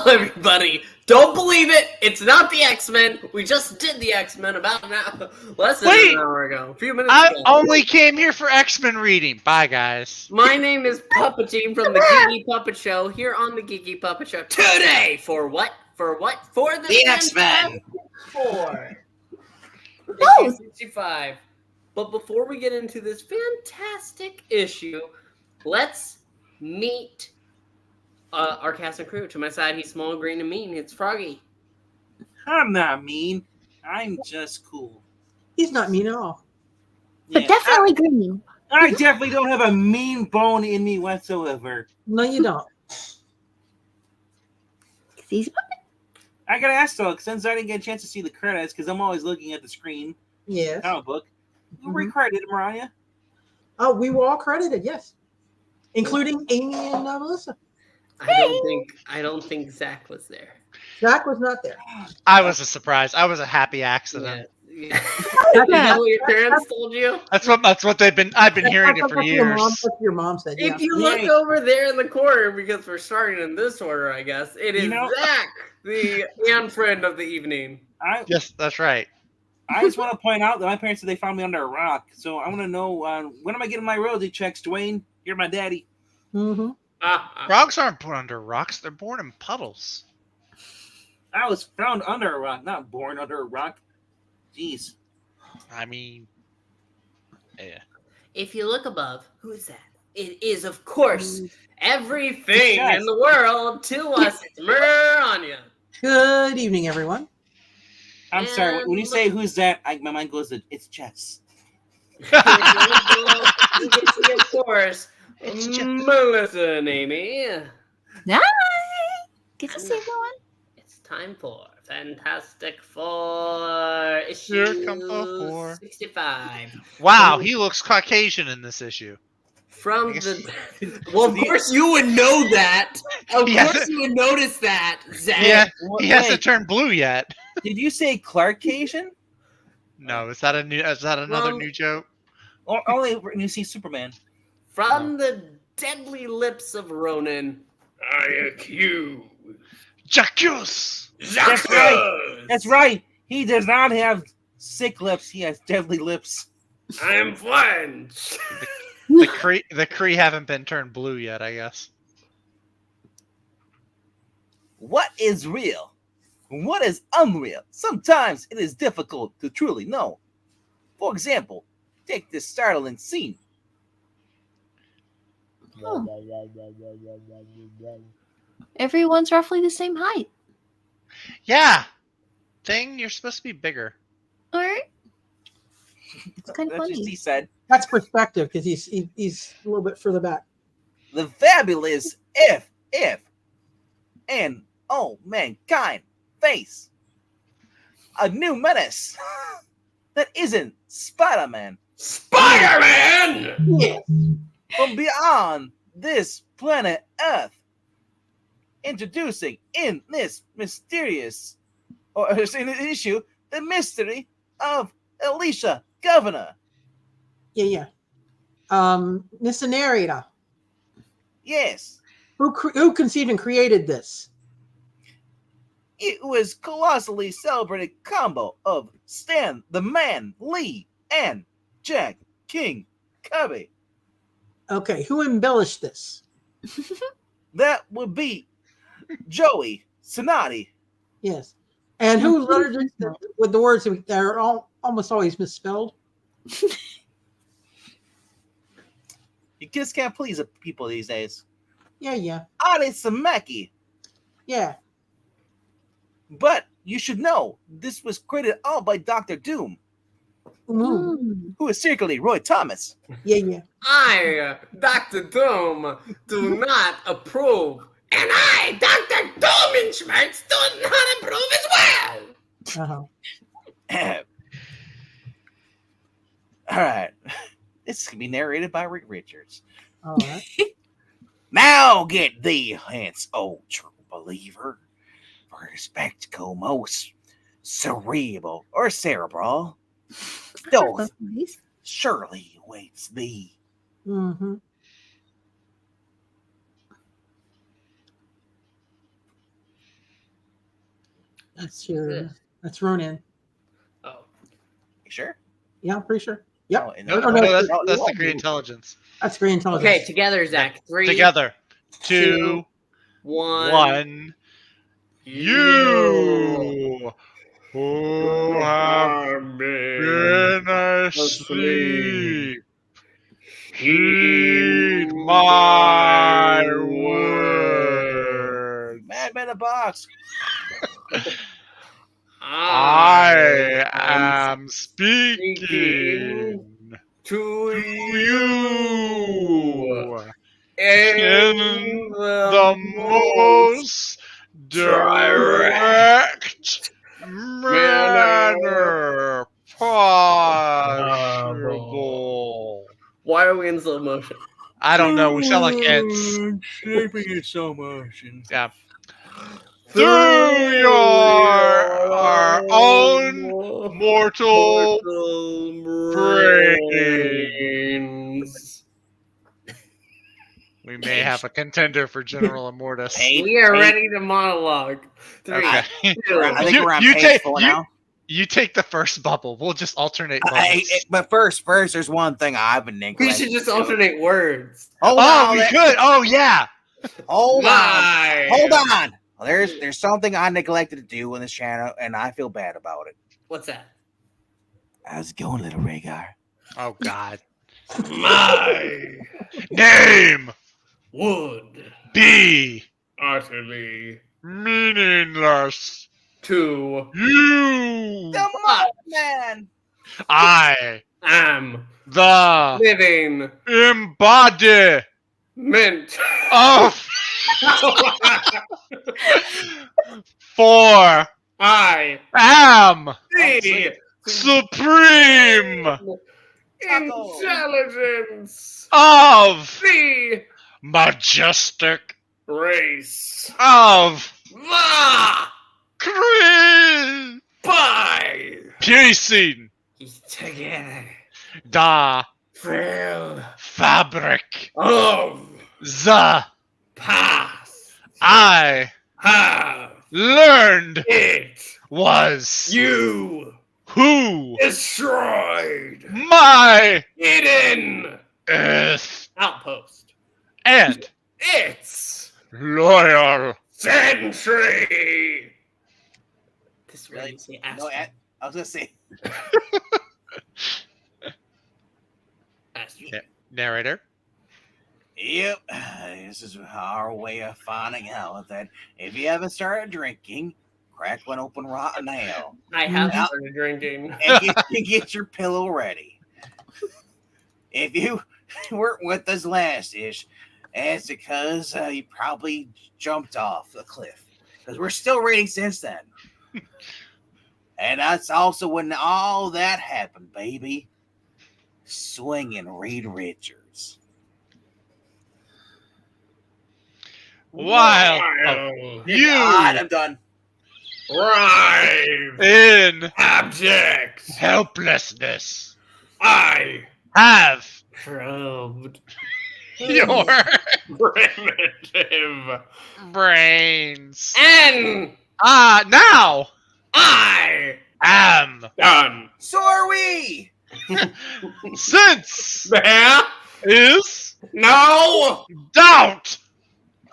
everybody. Don't believe it. It's not the X-Men. We just did the X-Men about less than an hour ago. A few minutes ago. I only came here for X-Men reading. Bye, guys. My name is Puppetine from the Geeky Puppet Show, here on the Geeky Puppet Show. Today, for what? For what? For the X-Men. 65. But before we get into this fantastic issue, let's meet our cast and crew. To my side, he's small, green, and mean. It's Froggy. I'm not mean. I'm just cool. He's not mean at all. But definitely green. I definitely don't have a mean bone in me whatsoever. No, you don't. He's I gotta ask though, since I didn't get a chance to see the credits, because I'm always looking at the screen. Yes. Comic book. Who recredited Mariah? Oh, we were all credited, yes, including Amy and Melissa. I don't think Zach was there. Zach was not there. I was a surprise. I was a happy accident. Yeah. Is that what your parents told you? That's what I've been hearing it for years. That's what your mom said. If you look over there in the corner, because we're starting in this order, I guess, it is Zach, the friend of the evening. Yes, that's right. I just want to point out that my parents said they found me under a rock. So I want to know, when am I getting my royalty checks, Dwayne? You're my daddy. Mm-hmm. Frogs aren't born under rocks. They're born in puddles. I was found under a rock, not born under a rock. Jeez. I mean, yeah. If you look above, who is that? It is, of course, everything in the world to us. It's Miranya. Good evening, everyone. I'm sorry. When you say who's that, my mind goes to it's Jess. You can see, of course, Melissa and Amy. Hi. Good to see everyone. It's time for Fantastic Four issue 65. Wow, he looks Caucasian in this issue. From the well, of course you would know that. Of course you would notice that, Zach. Yeah, he hasn't turned blue yet. Did you say Clarkasian? No, is that another new joke? Or only when you see Superman. From the deadly lips of Ronan, I accuse. J'accuse! That's right. That's right. He does not have sick lips. He has deadly lips. I am French. The Kree haven't been turned blue yet, I guess. What is real? What is unreal? Sometimes it is difficult to truly know. For example, take this startling scene. Everyone's roughly the same height. Yeah. Thing, you're supposed to be bigger. All right. It's kind of funny. Just he said. That's perspective because he's a little bit further back. The fabulous if and mankind face a new menace that isn't Spider-Man. Spider-Man! Yes. From beyond this planet Earth. Introducing in this mysterious in this issue the mystery of Alicia Governor. Yeah. Miss Narrator. Yes. Who conceived and created this? It was colossally celebrated combo of Stan the Man Lee and Jack King Kirby. Okay, who embellished this? That would be Joey Sinnott. Yes. And who lettered it with the words that are almost always misspelled? You just can't please the people these days. Yeah. Ade Samaki. Yeah. But you should know, this was created all by Dr. Doom, who is secretly Roy Thomas. Yeah. I, Dr. Doom, do not approve. And I, Dr. Doomschmerz, do not approve as well. All right. This can be narrated by Rick Richards. All right. Now get thee hence, oh true believer, for a spectacle most cerebral or cerebral, doth surely awaits thee. That's Ronan. Oh. You sure? Yeah, I'm pretty sure. Yep. Oh, and No, No, no, no, that's no, the no. Kree Intelligence. That's Kree Intelligence. Okay, together, Zach. 3, Together. 2, 2, 1. 1. You who have been asleep, heed my word. Madman in a box. I am speaking to to you in the most direct manner possible. Why are we in slow motion? I don't know. We sound like ants. Shaping in slow motion. Yeah. Through our own mortal brains. We may have a contender for General Immortus. We are ready to monologue. 3, Okay. 2, I think we're on You page take- 4 now. You take the first bubble. We'll just alternate Hey, bubbles. but first, there's one thing I've been we neglecting. should just alternate words. Hold Oh, on. we could. Oh, yeah. Hold on. My. Hold on. There's something I neglected to do on this channel, and I feel bad about it. What's that? How's it going, little Rhaegar? Oh, God. My Name would be utterly meaningless. to You. Come on, man. I, am the living embodiment mint. of for I am the supreme intelligence. of The majestic race. of The Kree by piecing together. the Frail fabric of the past. I Have learned it was you who destroyed my hidden earth outpost. and It's loyal. Sentry. This Really? really say No, I was gonna say. Astro. Yeah. Narrator. Yep, this is our way of finding out that if you haven't started drinking, crack one open rotten ale I have Yeah. started drinking. and get your pillow ready. If you weren't with us last ish, it's because you probably jumped off the cliff. Because we're still reading since then. And that's also when all that happened, baby. Swinging Reed Richards. While you God, I'm done. Right. in Abject. helplessness I have probed your primitive. brains. And Now I am done. So are we. since There is no doubt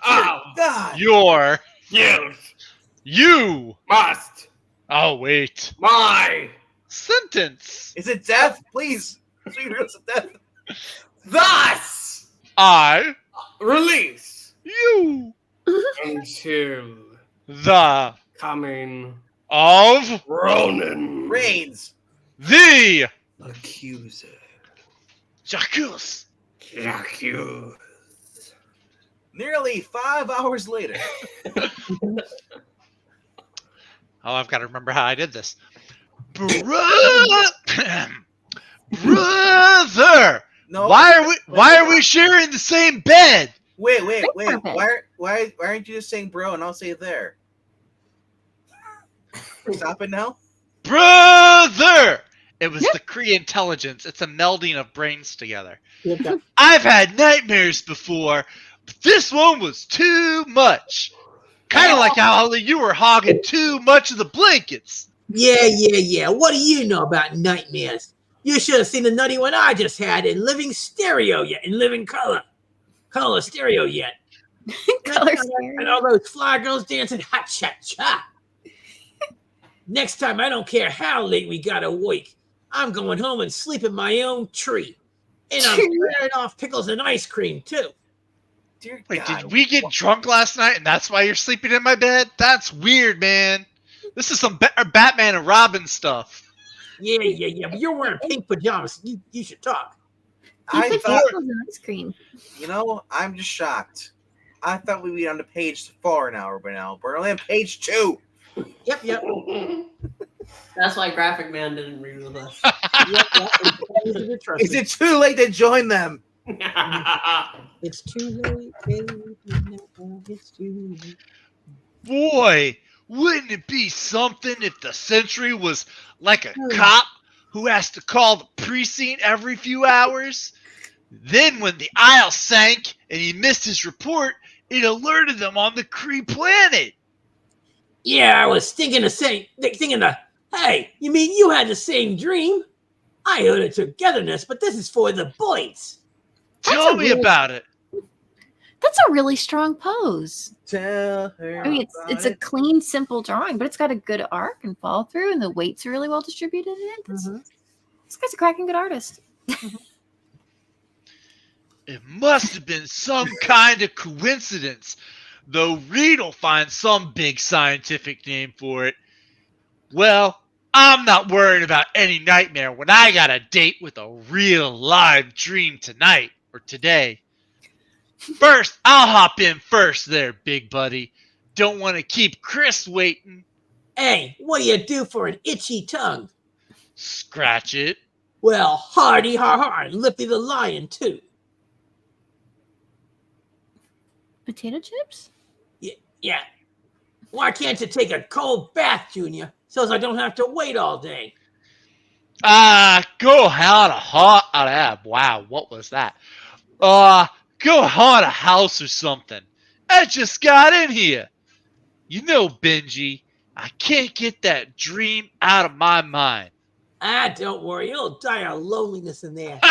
of God. your guilt you must await my sentence. Is it death? Please. Please, is it death? thus I release you until the coming of Ronan Reigns. the Accuser. Jacques. Accused. Nearly 5 hours later. Oh, I've got to remember how I did this. Brother, No. why are we sharing the same bed? Wait. perfect. Why aren't you just saying bro and I'll say there? Stop it now. Brother! It was the Kree Intelligence. It's a melding of brains together. Yep. I've had nightmares before, but this one was too much. Kind of like how you were hogging too much of the blankets. Yeah. What do you know about nightmares? You should have seen the nutty one I just had in living stereo yet, in living color stereo yet. Color And all those fly girls dancing hot cha-cha. Next time, I don't care how late we got awake. I'm going home and sleep in my own tree. And I'm tearing off pickles and ice cream, too. Dear Wait, God. did we get drunk last night and that's why you're sleeping in my bed? That's weird, man. This is some Batman and Robin stuff. Yeah. But you're wearing pink pajamas. You should talk. You I put thought, pickles in ice cream. I'm just shocked. I thought we'd be on to page 4 now, but now we're only on page 2. Yep. That's why Graphic Man didn't read with us. Is it too late to join them? It's too late, baby. It's too late. Boy, wouldn't it be something if the Sentry was like a cop who has to call the precinct every few hours? Then when the aisle sank and he missed his report, it alerted them on the Kree planet. Yeah, I was thinking hey, you mean you had the same dream? I heard of togetherness, but this is for the boys. Tell me about it. That's a really strong pose. Tell her. I mean, it's a clean, simple drawing, but it's got a good arc and follow through, and the weights are really well distributed in it. This guy's a cracking good artist. It must have been some kind of coincidence, though Reed will find some big scientific name for it. Well, I'm not worried about any nightmare when I got a date with a real live dream tonight or today. First, I'll hop in first there, big buddy. Don't want to keep Chris waiting. Hey, what do you do for an itchy tongue? Scratch it. Well, hardy har, and Lippy the lion, too. Potato chips? Yeah. Why can't you take a cold bath, Junior, so I don't have to wait all day? Go wow, what was that? Go haunt a house or something. I just got in here. You know, Benji, I can't get that dream out of my mind. Don't worry, you'll die of loneliness in there.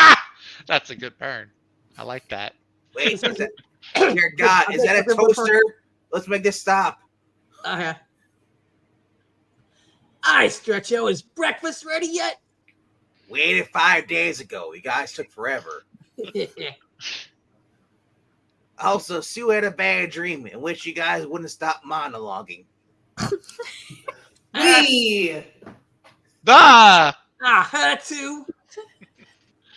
That's a good burn. I like that. Wait, is that, dear God, is that a toaster? Let's make this stop. Hi, Stretcho, is breakfast ready yet? We ate it 5 days ago. You guys took forever. Also, Sue had a bad dream in which you guys wouldn't stop monologuing. Her too.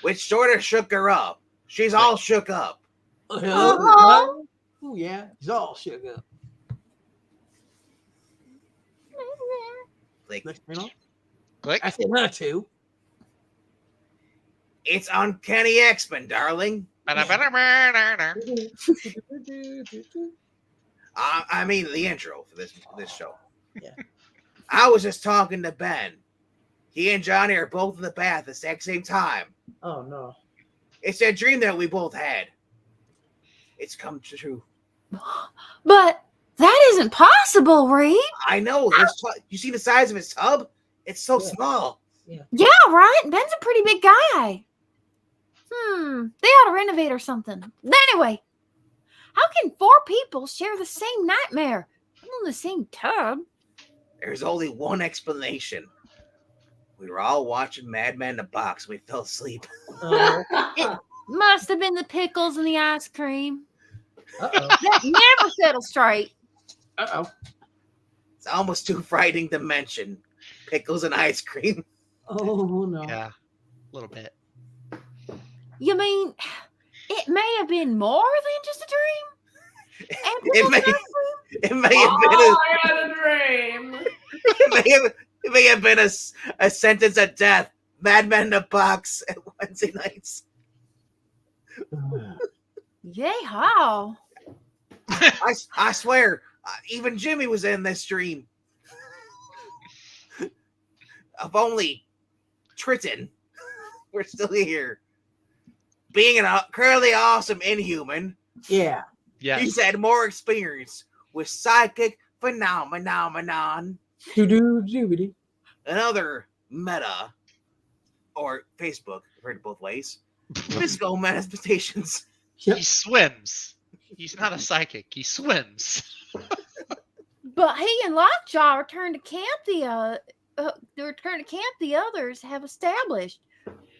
Which sort of shook her up. She's all shook up. Oh, yeah, he's all shook up. Like, Click. I said her too. it's Uncanny X-Men, darling. I mean, the intro for this show. Yeah. I was just talking to Ben. He and Johnny are both in the bath at the exact same time. Oh, no. It's that dream that we both had. It's come true. But that isn't possible, Reed. I know. You see the size of his tub? It's so small. Yeah, right? Ben's a pretty big guy. They ought to renovate or something. But anyway, how can 4 people share the same nightmare in the same tub? There's only one explanation. We were all watching Mad Men in the Box. We fell asleep. It must have been the pickles and the ice cream. Uh-oh. That never settles straight. Uh-oh. It's almost too frightening to mention. Pickles and ice cream. Oh, no. Yeah, a little bit. You mean it may have been more than just a dream? And It may have been I had a dream. it may have been a sentence of death. Mad Men in the Box at Wednesday nights. Yay, how? I swear, even Jimmy was in this dream. If only Triton were still here. Being an currently awesome Inhuman, Yeah. Yes. he's had more experience with psychic phenomenon. Do-do-do-do. Another meta, or Facebook, I've heard it both ways. Physical manifestations. Yep. He swims. He's not a psychic. He swims. But he and Lockjaw return to camp. The others have established.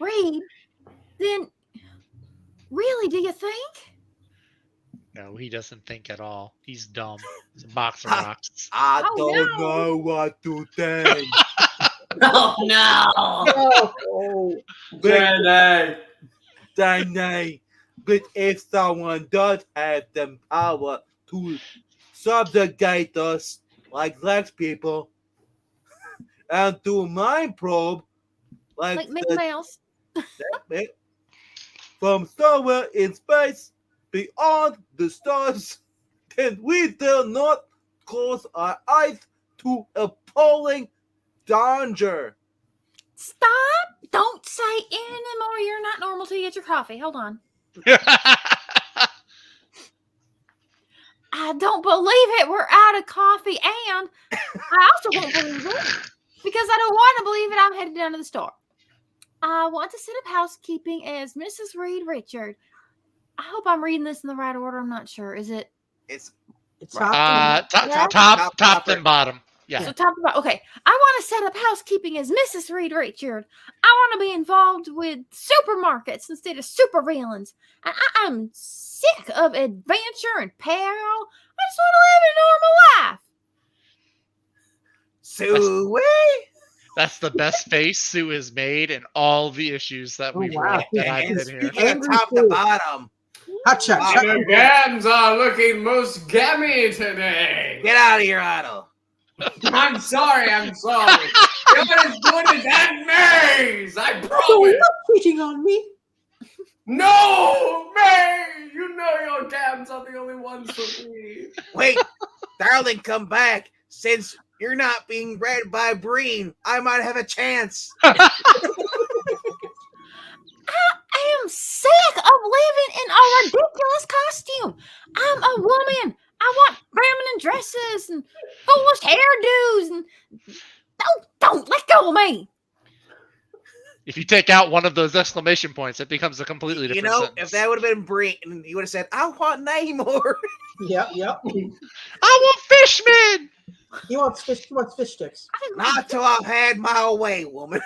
Reed, then, really, do you think? No, he doesn't think at all. He's dumb. He's a box of rocks. I Oh, don't no. know what to think. Oh no! Oh, Danny, but if someone does have the power to subjugate us like Lex people and do a mind probe Like Mickey Mouse? from somewhere in space beyond the stars, then we dare not close our eyes to appalling danger. Stop! Don't say anymore. You're not normal till you get your coffee. Hold on. I don't believe it. We're out of coffee, and I also won't believe it because I don't want to believe it. I'm headed down to the store. I want to set up housekeeping as Mrs. Reed Richard. I hope I'm reading this in the right order. I'm not sure. Is it? It's Top then bottom. Yeah. So top to bottom. Okay. I want to set up housekeeping as Mrs. Reed Richard. I want to be involved with supermarkets instead of supervillains. And I'm sick of adventure and peril. I just want to live a normal life. Suey. That's the best face Sue has made in all the issues that we've wow. read that I've And been here. speaking of top to bottom, hot shot. The gams are looking most gammy today. get out of here, Otto. I'm sorry. You're as good as Aunt May's. I Oh, promise. you're not cheating on me. No, May. You know your gams are the only ones for me. Wait, darling, come back. Since you're not being read by Breen, I might have a chance. I am sick of living in a ridiculous costume. I'm a woman. I want feminine dresses and foolish hairdos and don't let go of me. If you take out one of those exclamation points, it becomes a completely different sentence. If that would have been Breen, you would have said, I want Namor. Yep. I want Fishman! He wants fish sticks. Not till I've had my way, woman.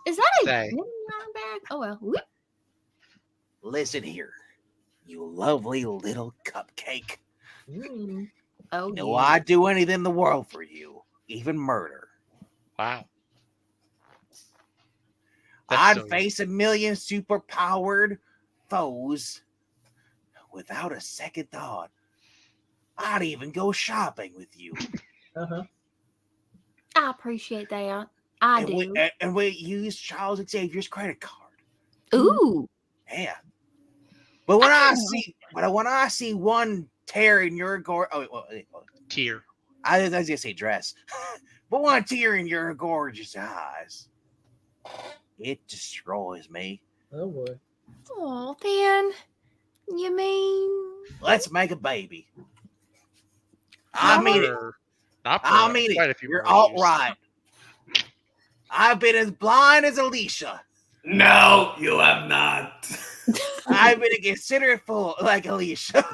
Is that a Say. bag? Oh well. Whoop. Listen here, you lovely little cupcake. Oh You know, yeah. I'd do anything in the world for you, even murder. Wow. I'd so good. face 1,000,000 super-powered foes without a second thought. I'd even go shopping with you. Uh-huh. I appreciate that. I and do. we use Charles Xavier's credit card. Ooh. Yeah. But when I see one tear in your Tear. I was gonna say dress, but one tear in your gorgeous eyes, it destroys me. Oh boy. Oh, then you mean Let's make a baby. I mean it. Not for I mean quite a it. few You're more all years. right. I've been as blind as Alicia. No, you have not. I've been a considerate fool like Alicia.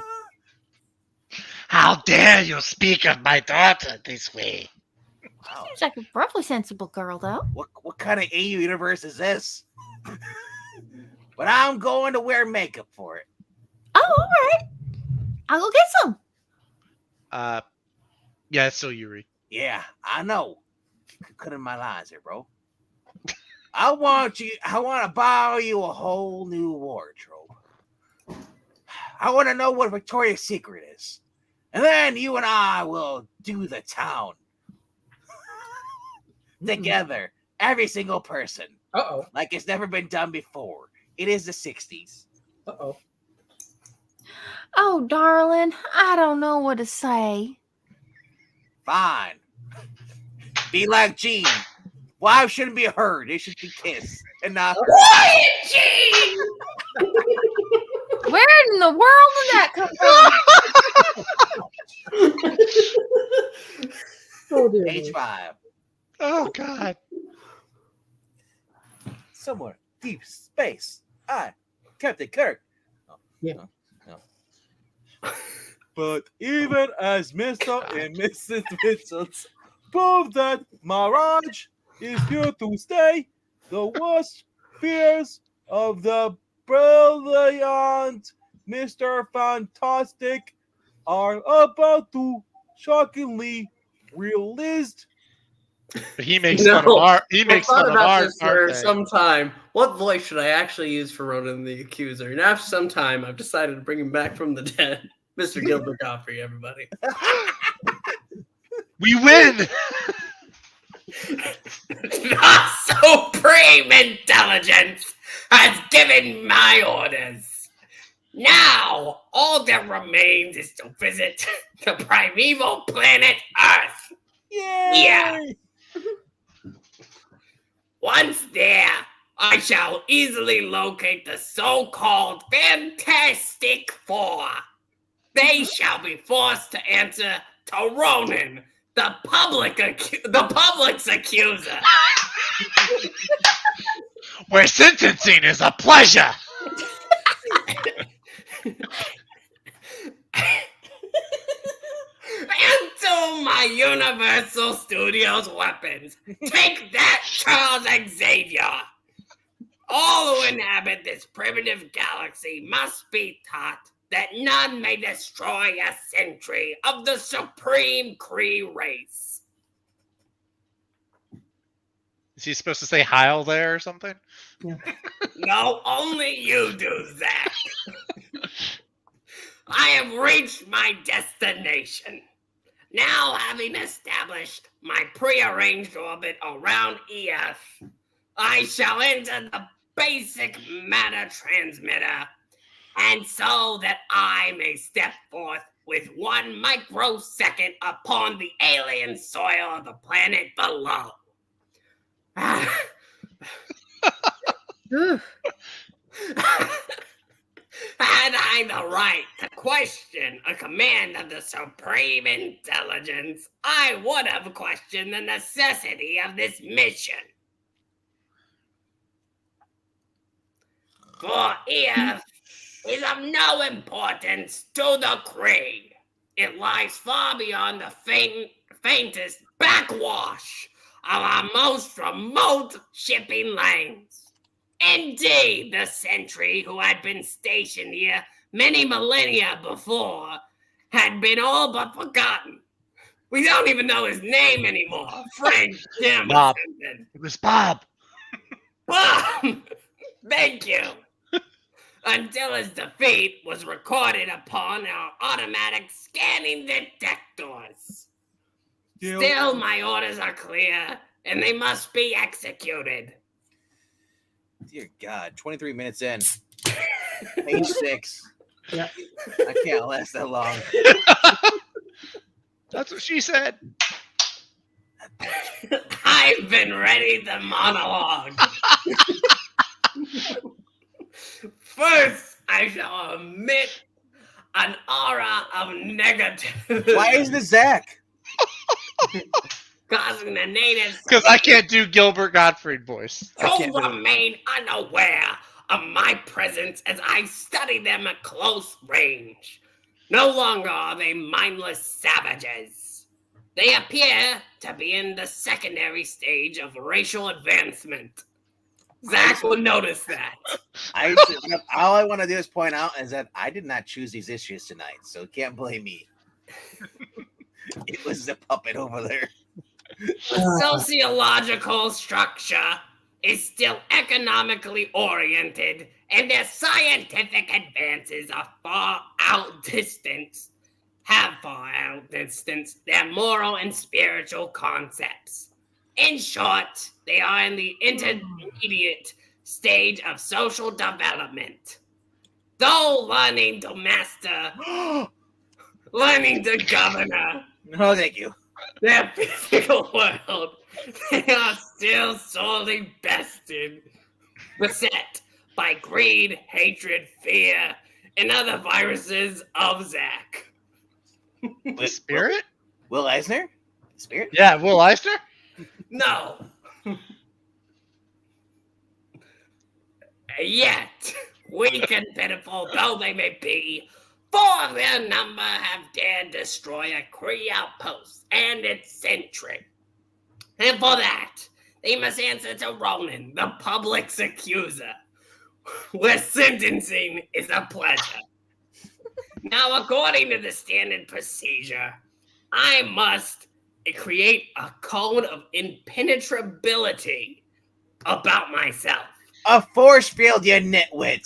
How dare you speak of my daughter this way? Wow. seems like a roughly sensible girl though? What kind of AU universe is this? But I'm going to wear makeup for it. Oh, all right. I'll go get some. Yeah, it's still Yuri. Yeah, I know. Cutting my lines here, bro. I want to buy you a whole new wardrobe. I want to know what Victoria's Secret is. And then you and I will do the town. Together. Every single person. Uh-oh. Like it's never been done before. It is the 60s. Uh-oh. Oh, darling, I don't know what to say. Fine. Be like Gene. Wives shouldn't be heard. They should be kissed. And not Quiet, Gene! Where in the world did that come from? Oh, dear Page Lord. 5. Oh God. Somewhere deep space. I, Captain Kirk. Oh, Yeah. no. But even as Mr. and Mrs. Richards prove that Mirage is here to stay, the worst fears of the brilliant Mr. Fantastic are about to shockingly realized. But he makes No, fun of our. He I've makes thought fun of about our. this for some time. What voice should I actually use for Ronan the Accuser? And after some time, I've decided to bring him back from the dead. Mr. Gilbert Godfrey, everybody. We win. The Supreme Intelligence has given my orders. Now, all that remains is to visit the primeval planet Earth. Yay! Yeah. Once there, I shall easily locate the so-called Fantastic Four. They shall be forced to answer to Ronan, the public's accuser. Where sentencing is a pleasure. Into my Universal Studios weapons. Take that, Charles Xavier. All who inhabit this primitive galaxy must be taught that none may destroy a sentry of the supreme Kree race. Is he supposed to say Heil there or something? No, only you do that. I have reached my destination. Now, having established my prearranged orbit around EF, I shall enter the basic matter transmitter, and so that I may step forth with 1 microsecond upon the alien soil of the planet below. Had I the right to question a command of the Supreme Intelligence, I would have questioned the necessity of this mission. For EF is of no importance to the Kree. It lies far beyond the faintest backwash of our most remote shipping lanes. Indeed, the sentry who had been stationed here many millennia before had been all but forgotten. We don't even know his name anymore. Frank, Jim, Bob. or something. It was Bob. Bob! Thank you. Until his defeat was recorded upon our automatic scanning detectors. Still, my orders are clear, and they must be executed. Dear God, 23 minutes in. Page 6. Yeah. I can't last that long. That's what she said. I've been ready to monologue. First, I shall emit an aura of negative. Why isn't it Zach? Causing the natives Because I can't do Gilbert Gottfried voice. to remain unaware of my presence as I study them at close range. No longer are they mindless savages. They appear to be in the secondary stage of racial advancement. Zach will notice that. All I want to do is point out is that I did not choose these issues tonight, so can't blame me. It was the puppet over there. The sociological structure is still economically oriented, and their scientific advances have far outdistanced their moral and spiritual concepts. In short, they are in the intermediate stage of social development. Though learning to govern No, thank you. their physical world, they are still sorely beset by greed, hatred, fear, and other viruses of Zach. The Spirit? Will Eisner? Spirit? Yeah, Will Eisner? No. Yet, weak and pitiful though they may be, 4 of their number have dared destroy a Kree outpost and its sentry. And for that, they must answer to Ronan, the public's accuser, where sentencing is a pleasure. Now, according to the standard procedure, I must create a cone of impenetrability about myself. A force field, you nitwit.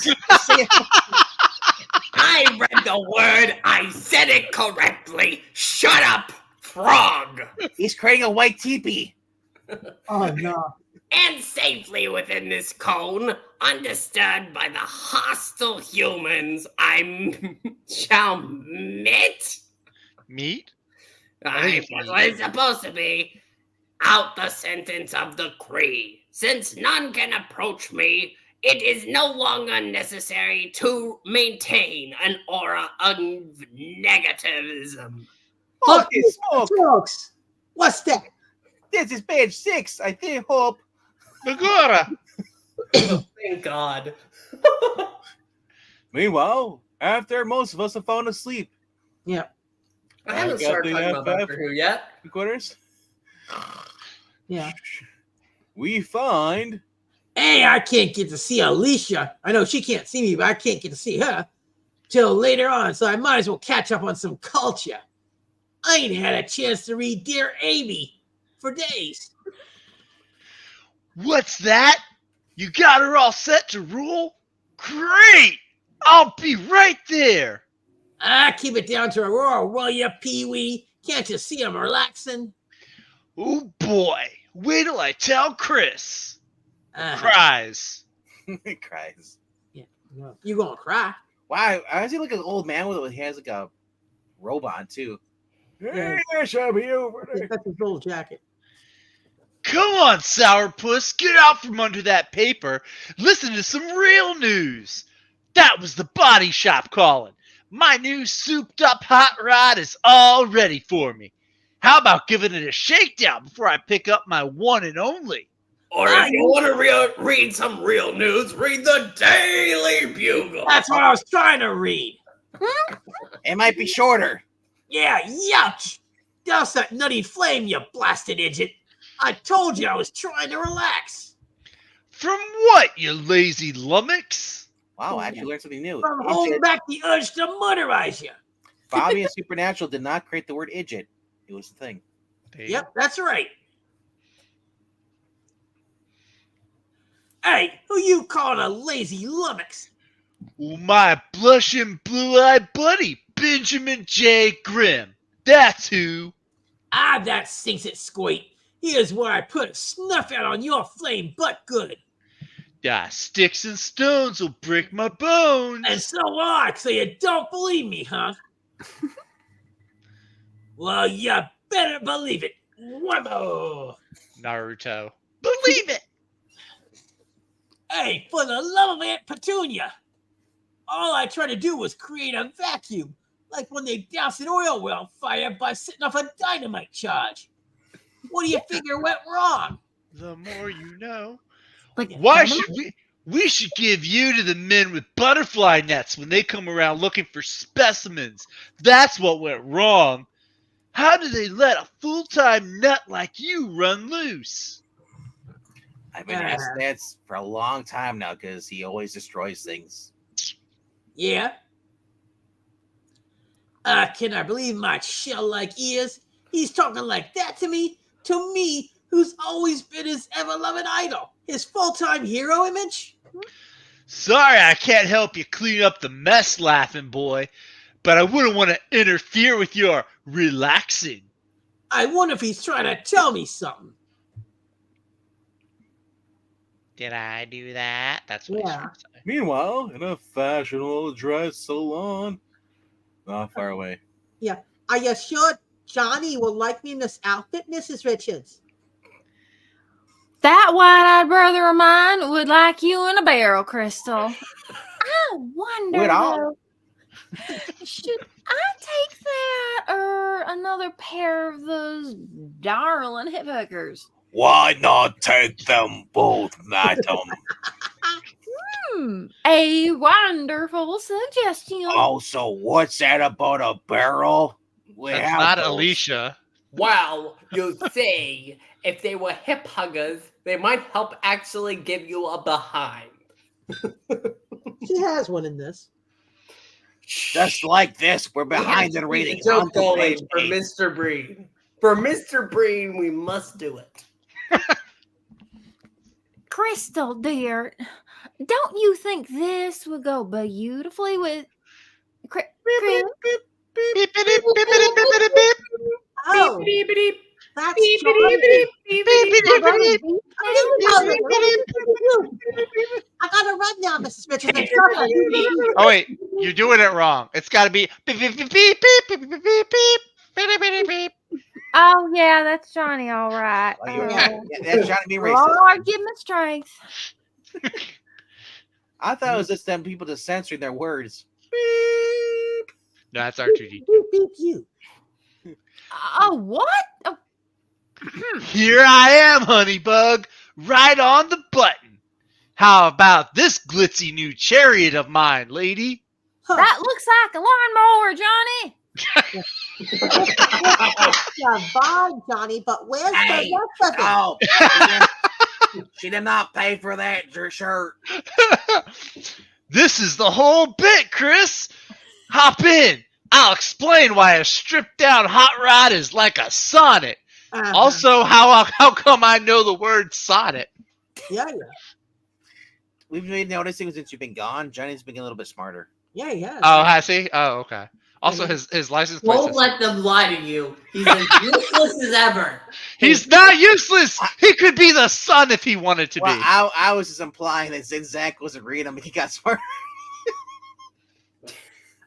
I read the word. I said it correctly. Shut up, frog. He's creating a white teepee. Oh no. And safely within this cone, undisturbed by the hostile humans I shall meet. Meat? That's what it's supposed to be. Out the sentence of the Kree. Since none can approach me, it is no longer necessary to maintain an aura of negativism. Holy smoke! Folks, what's that? This is page 6, I think, hope. Megara! Thank God. Meanwhile, after most of us have fallen asleep, Yeah. I haven't started talking about Doctor Who yet. quarters, Yeah. we find Hey, I can't get to see Alicia. I know she can't see me, but I can't get to see her till later on, so I might as well catch up on some culture. I ain't had a chance to read Dear Amy for days. What's that? You got her all set to rule? Great! I'll be right there. Keep it down to Aurora, will ya, Pee-wee? Can't you see I'm relaxing? Oh boy, wait till I tell Chris. Uh-huh. Cries. he cries. Yeah. You gonna cry? Wow, I see like an old man with he has like a robot too. Yeah. Yes, I'll be over there. That's his little jacket. Come on, sourpuss, get out from under that paper. Listen to some real news. That was the body shop calling. My new souped up hot rod is all ready for me. How about giving it a shakedown before I pick up my one and only? Or if you want to read some real news, read the Daily Bugle. That's what I was trying to read. It might be shorter. Yeah, yuck! Douse that nutty flame, you blasted idiot! I told you I was trying to relax. From what, you lazy lummox? Wow, I actually learned something new. From holding back the urge to murderize you. Bobby and Supernatural did not create the word idjit. It was the thing. Yep, that's right. Hey, who you calling a lazy lummox? Oh, my blushing blue-eyed buddy, Benjamin J. Grimm. That's who. Ah, that sinks it, Squeak. Here's where I put a snuff out on your flame butt good. Sticks and stones will break my bones. And so will I, so you don't believe me, huh? Well, you better believe it. Whammo! Naruto. Believe it. Hey, for the love of Aunt Petunia! All I tried to do was create a vacuum, like when they douse an oil well fire by setting off a dynamite charge. What do you figure went wrong? The more you know. Like, Why should we should give you to the men with butterfly nets when they come around looking for specimens. That's what went wrong. How did they let a full-time nut like you run loose? I've been asked that for a long time now because he always destroys things. Yeah? Can I believe my shell-like ears? He's talking like that to me? To me, who's always been his ever-loving idol? His full-time hero image? Sorry I can't help you clean up the mess, laughing boy, but I wouldn't want to interfere with your relaxing. I wonder if he's trying to tell me something. Did I do that? That's what Yeah. he's say. Meanwhile, in a fashionable dress salon, not far away. Are you sure Johnny will like me in this outfit, Mrs. Richards? that wide-eyed brother of mine would like you in a barrel, Crystal. I wonder, Would all- though. Should I take that or another pair of those darling hiphookers? Why not take them both, madam? A wonderful suggestion. Also, what's that about a barrel? We That's have not those. Alicia. Well, you see, if they were hip huggers, they might help actually give you a behind. She has one in this. Just like this, we're behind in ratings. Joke On to going page for 8. Mr. Breen. For Mr. Breen, we must do it. Crystal, dear, don't you think this would go beautifully with Crib? Beep, beep, beep, beep, beep, beep, beep. Oh, Beep, beep, beep, that's beep, beep, Johnny. beep, beep, beep, beep, beep, beep. I gotta run now, Mrs. Richardson. Oh wait, you're doing it wrong. It's got to be beep beep beep beep beep beep beep beep beep beep beep. Oh yeah, that's Johnny, all right. Oh, yeah, that's trying to be racist. Lord, give me strength. I thought it was just them people just censoring their words. Beep. No, that's R2D2. Beep you. Oh, what? Oh. Here I am, Honeybug, right on the button. How about this glitzy new chariot of mine, lady? That looks like a lawnmower, Johnny. Yeah, bye, Johnny, but where's Hey, the rest of it? oh, she did not pay for that shirt. This is the whole bit, Chris. Hop in. I'll explain why a stripped down hot rod is like a sonnet. Uh-huh. Also, how come I know the word sonnet? Yeah. We've been noticing since you've been gone, Johnny's been getting a little bit smarter. Yeah. Oh, I see. Oh, okay. Also, his license plate Don't says let them lie to you. He's as useless as ever. he's not useless. He could be the sun if he wanted to Well, be. I was just implying that since Zach wasn't reading him, he got smarter.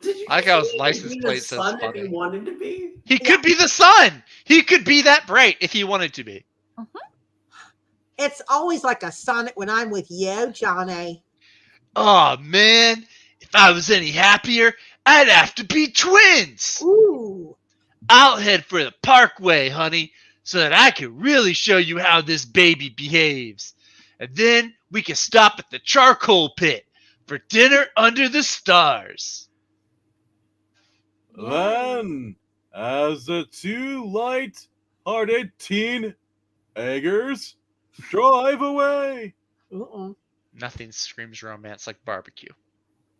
Did you I like how his say license he's plate the says son if funny. he wanted to be? He could be the sun. He could be that bright if he wanted to be. It's always like a sonnet when I'm with you, Johnny. Oh man, if I was any happier, I'd have to be twins. Ooh. I'll head for the Parkway, honey, so that I can really show you how this baby behaves. And then we can stop at the charcoal pit for dinner under the stars. Then, as the two light-hearted teen-eggers drive away. Uh-uh. Nothing screams romance like barbecue.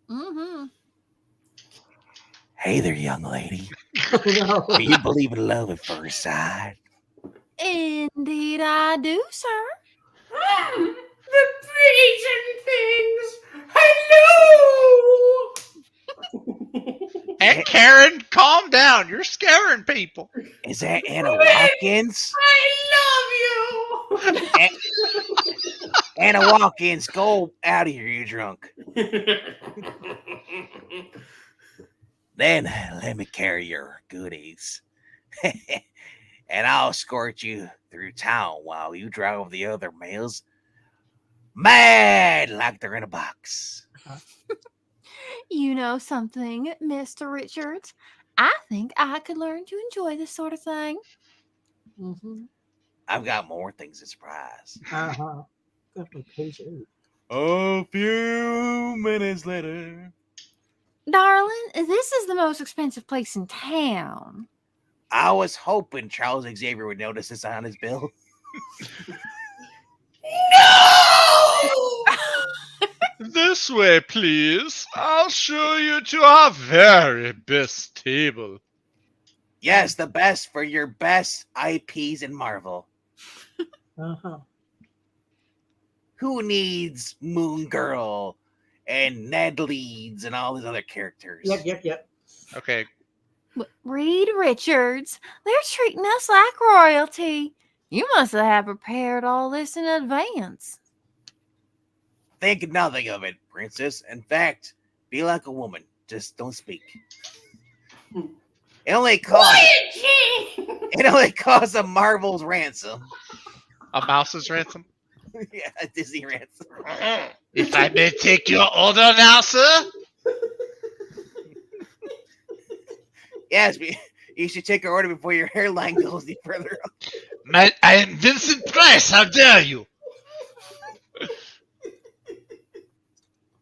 Mm-hmm. Hey there, young lady. Oh, no. Do you believe in love at first sight? Indeed, I do, sir. The trees and things. Hello. Hey, Karen, calm down. You're scaring people. Is that Anna Watkins? I love you. Anna Watkins, go out of here, you're drunk. Then let me carry your goodies. And I'll escort you through town while you drive the other males mad like they're in a box. You know something, Mr. Richards? I think I could learn to enjoy this sort of thing. Mm-hmm. I've got more things to surprise. Uh-huh. Got my page 8. A few minutes later. Darling, this is the most expensive place in town. I was hoping Charles Xavier would notice this on his bill. This way, please. I'll show you to our very best table. Yes, the best for your best IPs in Marvel. Uh-huh. Who needs Moon Girl and Ned Leeds and all these other characters? Yep. Okay, Reed Richards, they're treating us like royalty. You must have prepared all this in advance. Think nothing of it, princess. In fact, be like a woman. Just don't speak. It only costs a Marvel's ransom. a mouse's ransom. Yeah, a Disney ransom. If I may take your order now, sir. Yes, you should take your order before your hairline goes any further up. I am Vincent Price. How dare you?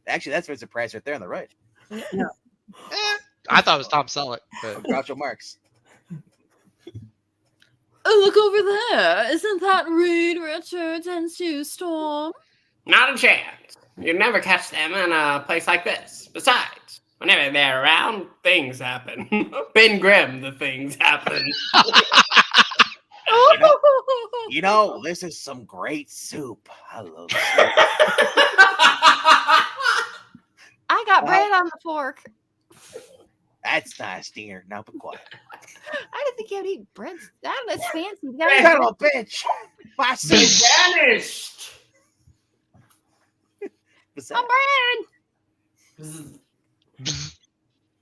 Actually, that's Vincent Price right there on the right. I thought it was Tom Selleck. But Groucho Marx. Oh, look over there. Isn't that Reed Richards and Sue Storm? Not a chance. You'd never catch them in a place like this. Besides, whenever they're around, things happen. Ben Grimm, the things happen. You know, this is some great soup. I love soup. I got bread on the fork. That's nice, dear. Now be quiet. I didn't think you would eat bread. That's fancy. You Son gotta of a bitch. My soup Vanished. some bread.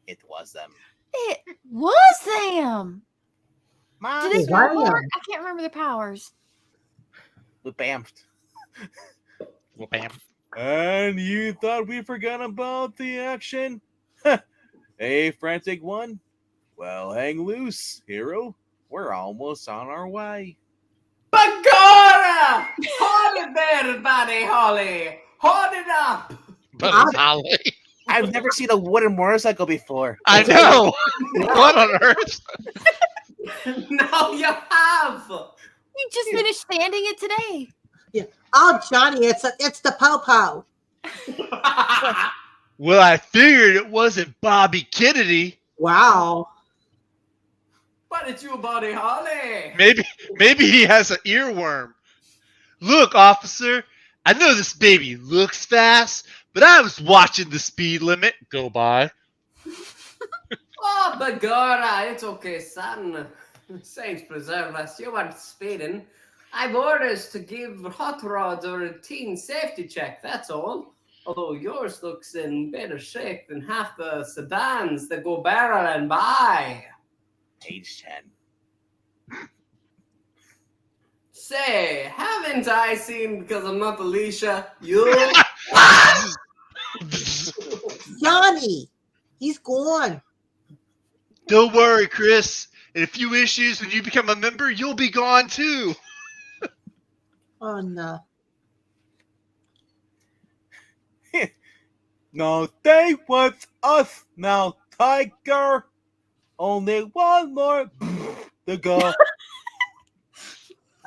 It was them. It was them. My Did they Why teleport? them? I can't remember their powers. we bamfed. well, bam. And you thought we forgot about the action? Hey, frantic one. Well, hang loose, hero. We're almost on our way. Bagora! Hold it there, Buddy Holly. Hold it up. But I- it's Holly. I've never seen a wooden motorcycle before. I know. What on earth? Now you have. You just finished standing it today. Oh, Johnny, it's the po-po. Well, I figured it wasn't Bobby Kennedy. Wow. But it's you, Buddy Holly. Maybe he has an earworm. Look, officer, I know this baby looks fast, but I was watching the speed limit go by. Oh, Bagora, it's okay, son. Saints preserve us. You weren't speeding. I've orders to give hot rods a routine safety check, that's all. Although yours looks in better shape than half the sedans that go barreling by. Page 10. Say, haven't I seen, because I'm not Alicia, you? Johnny, he's gone. Don't worry, Chris. In a few issues, when you become a member, you'll be gone too. Oh, no. No, they want us now, Tiger. Only one more to go.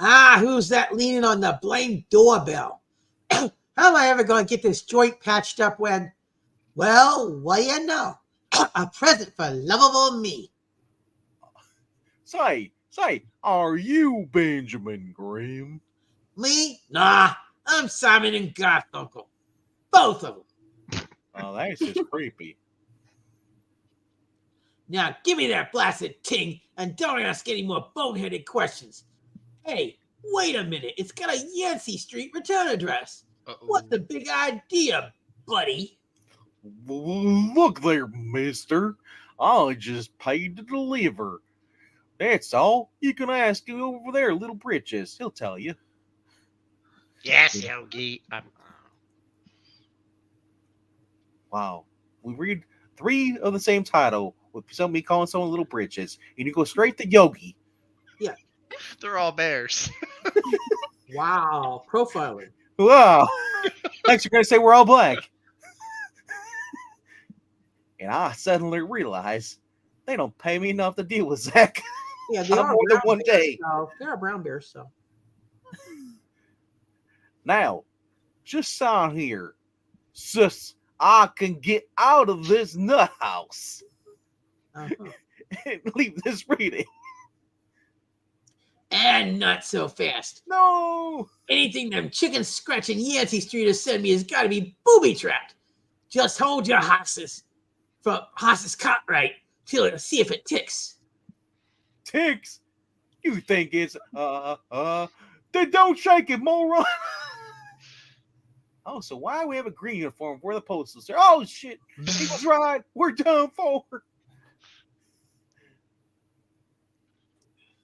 Ah, who's that leaning on the blame doorbell? How am I ever going to get this joint patched up when, well, what do you know? A present for lovable me. Say, are you Benjamin Grimm? Me? Nah, I'm Simon and Garfunkel. Both of them. Oh, that's just creepy. Now, give me that blasted ting and don't ask any more boneheaded questions. Hey, wait a minute. It's got a Yancey Street return address. What's the big idea, buddy? Look there, mister. I just paid to deliver. That's all. You can ask him over there, Little Britches. He'll tell you. Yes, Yogi. Wow. We read 3 of the same title with somebody calling someone Little Britches, and you go straight to Yogi. They're all bears. Wow, profiling. Wow. Next, you're going to say we're all black. And I suddenly realize they don't pay me enough to deal with Zach. Yeah, they I'm are more than brown one bears, day. So they're brown bears, so. Now, just sign here. Sus, I can get out of this nut house Uh-huh. and leave this reading. And not so fast. No. Anything them chickens scratching Yancey Street has sent me has got to be booby trapped. Just hold your horses from horses caught right till it see if it ticks. Ticks? You think it's, then don't shake it, moron. Oh, so why do we have a green uniform? We're the postal sir. Oh, shit. He was right. We're done for.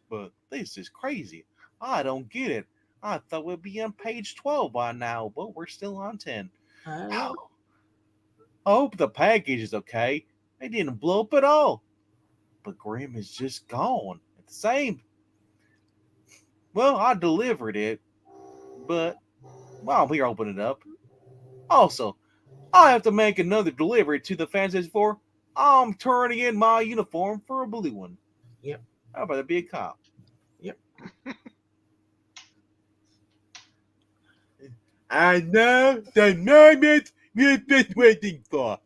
But this is crazy. I don't get it. I thought we'd be on page 12 by now, but we're still on 10. I hope the package is okay. They didn't blow up at all. but Grim is just gone. At the same. Well, I delivered it, but while we open it up. Also, I have to make another delivery to the Fantasy 4. I'm turning in my uniform for a blue one. Yep. I'd rather be a cop. Yep. And now the moment we've been waiting for.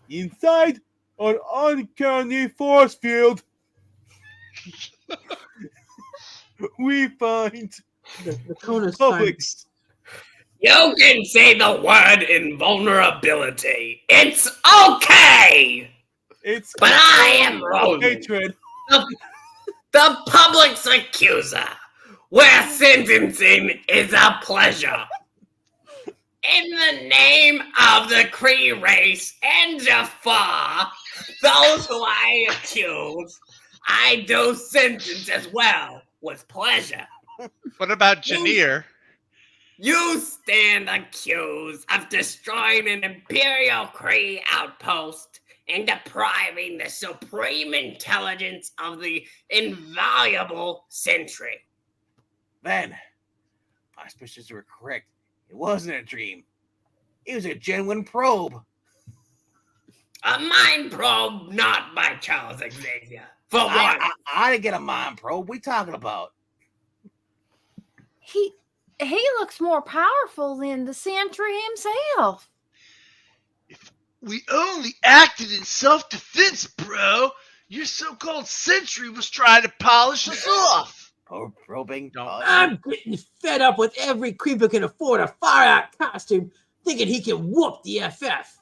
Inside an uncanny force field, we find Lacona's trying. Publix. You can say the word invulnerability. It's okay. It's But I am Rosen, hatred. the Public's Accuser, where sentencing is a pleasure. In the name of the Kree race and Jafar, those who I accuse, I do sentence as well with pleasure. What about Janir? You stand accused of destroying an Imperial Kree outpost and depriving the Supreme Intelligence of the invaluable Sentry. Then, my suspicions were correct. It wasn't a dream. It was a genuine probe. A mind probe not by Charles Xavier. For one. I didn't get a mind probe. What are you talking about? He looks more powerful than the Sentry himself. If we only acted in self-defense, bro, your so-called Sentry was trying to polish us off. Probing. I'm getting fed up with every creeper can afford a far-out costume thinking he can whoop the FF.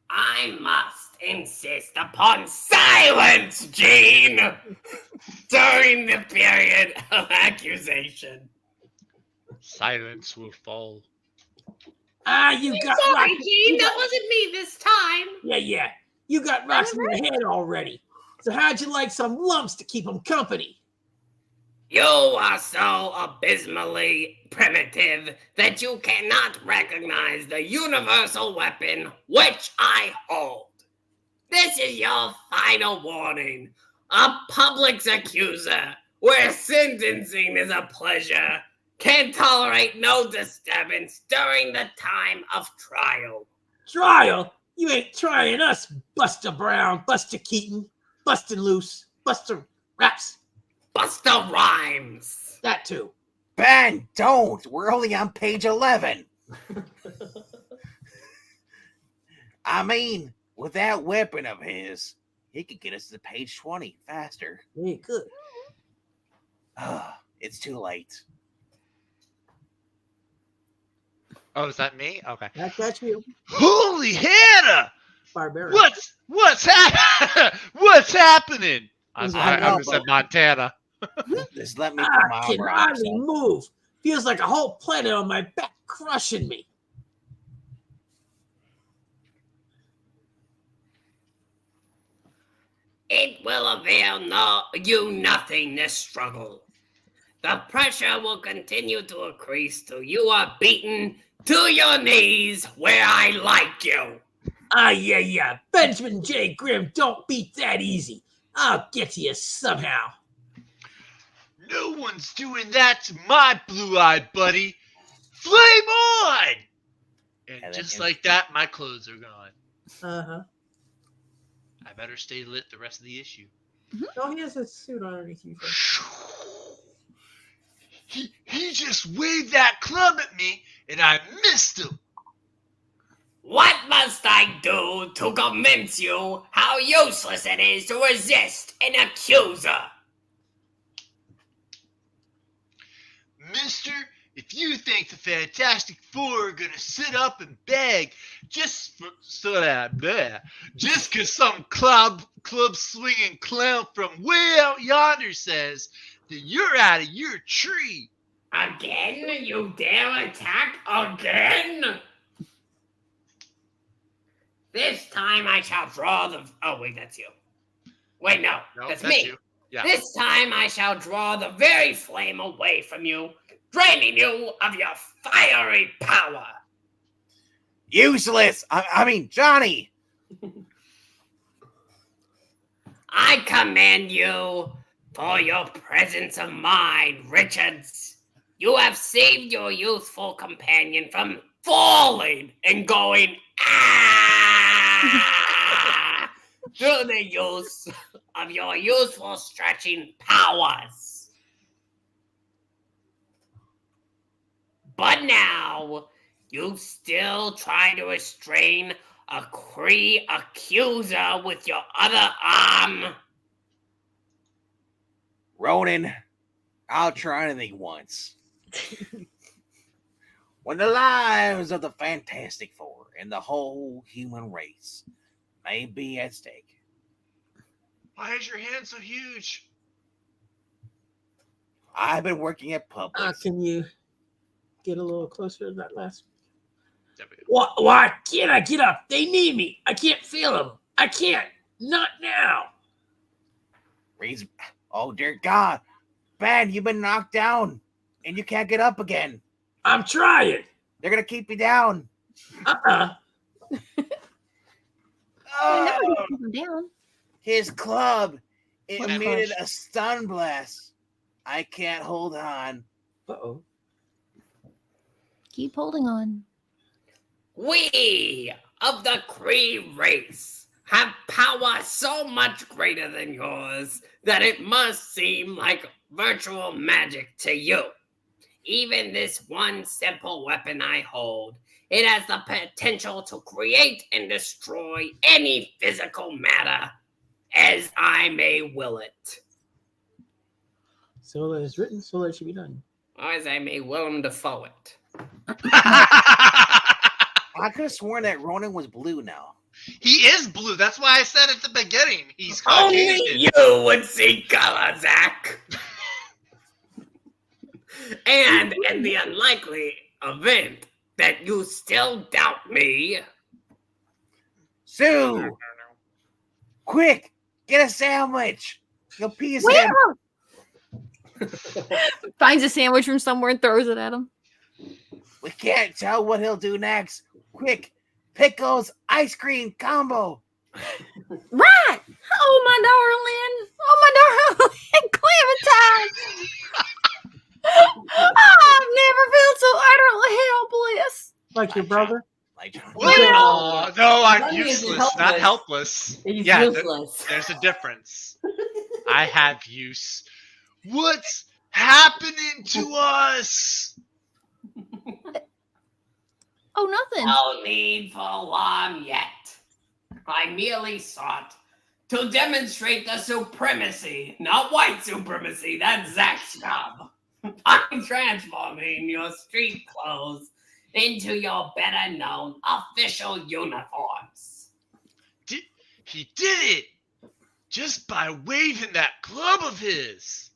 I must insist upon silence, Gene, during the period of accusation. Silence will fall. You got Sorry, rocks. Gene, that wasn't me this time. Yeah. You got rocks in your head already. So how'd you like some lumps to keep them company? You are so abysmally primitive that you cannot recognize the universal weapon which I hold. This is your final warning. A Public's Accuser, where sentencing is a pleasure, can tolerate no disturbance during the time of trial. Trial? You ain't trying us, Buster Brown, Buster Keaton, Bustin' Loose, Buster Raps. Buster Rhymes. That too. Ben, don't. We're only on page 11. I mean, with that weapon of his, he could get us to page 20 faster. Yeah, good. It's too late. Oh, is that me? Okay. That's you. Holy Hannah! Barbarian. What's happening? I was at Montana. Just let me put my I can armor on. hardly move. Feels like a whole planet on my back crushing me. It will avail you nothing, this struggle. The pressure will continue to increase till you are beaten to your knees where I like you. Yeah. Benjamin J. Grimm don't beat that easy. I'll get to you somehow. No one's doing that to my blue-eyed buddy. Flame on! And just like that, my clothes are gone. Uh-huh. I better stay lit the rest of the issue. Oh, he has a suit underneath you. He just waved that club at me, and I missed him. What must I do to convince you how useless it is to resist an accuser? Mister, if you think the Fantastic Four are gonna sit up and beg just because some club swinging clown from way out yonder says, then you're out of your tree. Again? You dare attack again? This time I shall draw the... Oh, wait, that's you. Wait, no, that's me. You. Yeah. This time I shall draw the very flame away from you, draining you of your fiery power. Useless. I mean, Johnny. I commend you for your presence of mind, Richards. You have saved your youthful companion from falling and going through the use of your useful stretching powers. But now, you still try to restrain a Kree Accuser with your other arm. Ronan, I'll try anything once. When the lives of the Fantastic Four and the whole human race may be at stake. Why is your hand so huge? I've been working at Publix. Can you get a little closer to that last? There we go. Why can't I get up? They need me. I can't feel them. I can't. Not now. Reason. Oh, dear God. Ben, you've been knocked down and you can't get up again. I'm trying. They're going to keep you down. I never Oh, get him down. his club. It What emitted clutch? a stun blast. I can't hold on. Uh-oh. Keep holding on. We of the Kree race have power so much greater than yours that it must seem like virtual magic to you. Even this one simple weapon I hold, it has the potential to create and destroy any physical matter as I may will it. So that is written, so that it should be done. Or as I may will him to foe it. I could have sworn that Ronan was blue now. He is blue. That's why I said at the beginning he's Only Caucasian. you would see color, Zach. And in the unlikely event that you still doubt me, Sue! Quick! Get a sandwich! You'll piece Where? him. Finds a sandwich from somewhere and throws it at him. We can't tell what he'll do next. Quick! Pickles ice cream combo! Right! Oh, my darling! Oh, my darling! Clementine! I've never felt so utterly helpless. Like your brother? Like John. Oh, no, I'm Johnny is useless, helpless. not helpless. He's Yeah, useless. There's a difference. I have use. What's happening to us? Oh, nothing. no need for alarm yet. I merely sought to demonstrate the supremacy, not white supremacy, that's Zach's job. I'm transforming your street clothes into your better known official uniforms. He did it just by waving that club of his.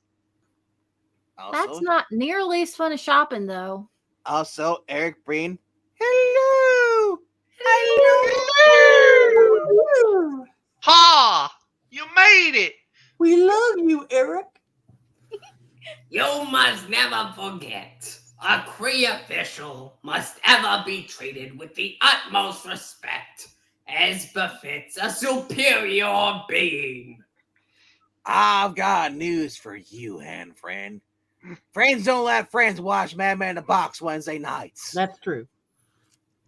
That's not nearly as fun as shopping, though. Also, Eric Breen. Hello! Ha! You made it. We love you, Eric. You must never forget, a Kree official must ever be treated with the utmost respect, as befits a superior being. I've got news for you, hand friend. Friends don't let friends watch Madman in the Box Wednesday nights. That's true.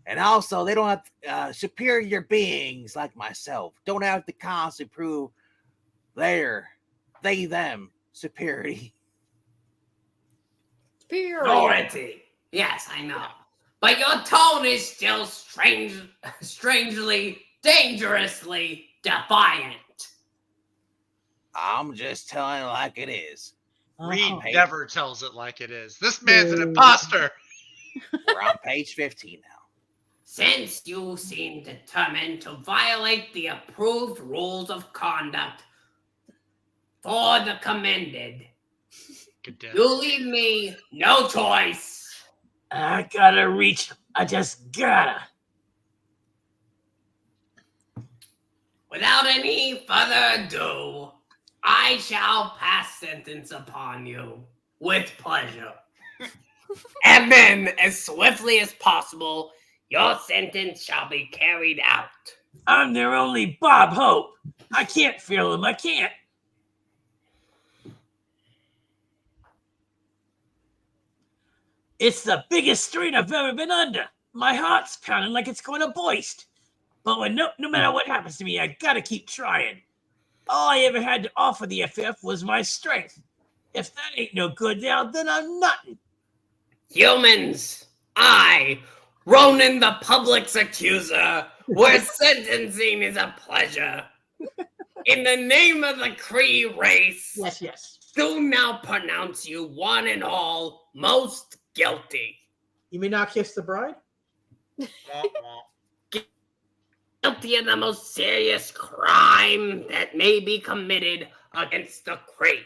And also, they don't have superior beings like myself. Don't have to constantly prove they, them, superiority. Authority. Yes, I know. But your tone is still strangely, dangerously defiant. I'm just telling it like it is. Reed Uh-huh. never tells it like it is. This man's an imposter. We're on page 15 now. Since you seem determined to violate the approved rules of conduct for the commended, Good damn. you leave me no choice. I gotta reach. I just gotta. Without any further ado, I shall pass sentence upon you with pleasure. And then, as swiftly as possible, Your sentence shall be carried out. I'm their only Bob Hope. I can't feel him. I can't. It's the biggest strain I've ever been under. My heart's pounding like it's going to burst. But no matter what happens to me, I gotta keep trying. All I ever had to offer the FF was my strength. If that ain't no good now, then I'm nothing. Humans, I, Ronan the Public's Accuser, where sentencing is a pleasure. In the name of the Kree race, Yes. do now pronounce you one and all most guilty. You may not kiss the bride? Guilty of the most serious crime that may be committed against the Kree.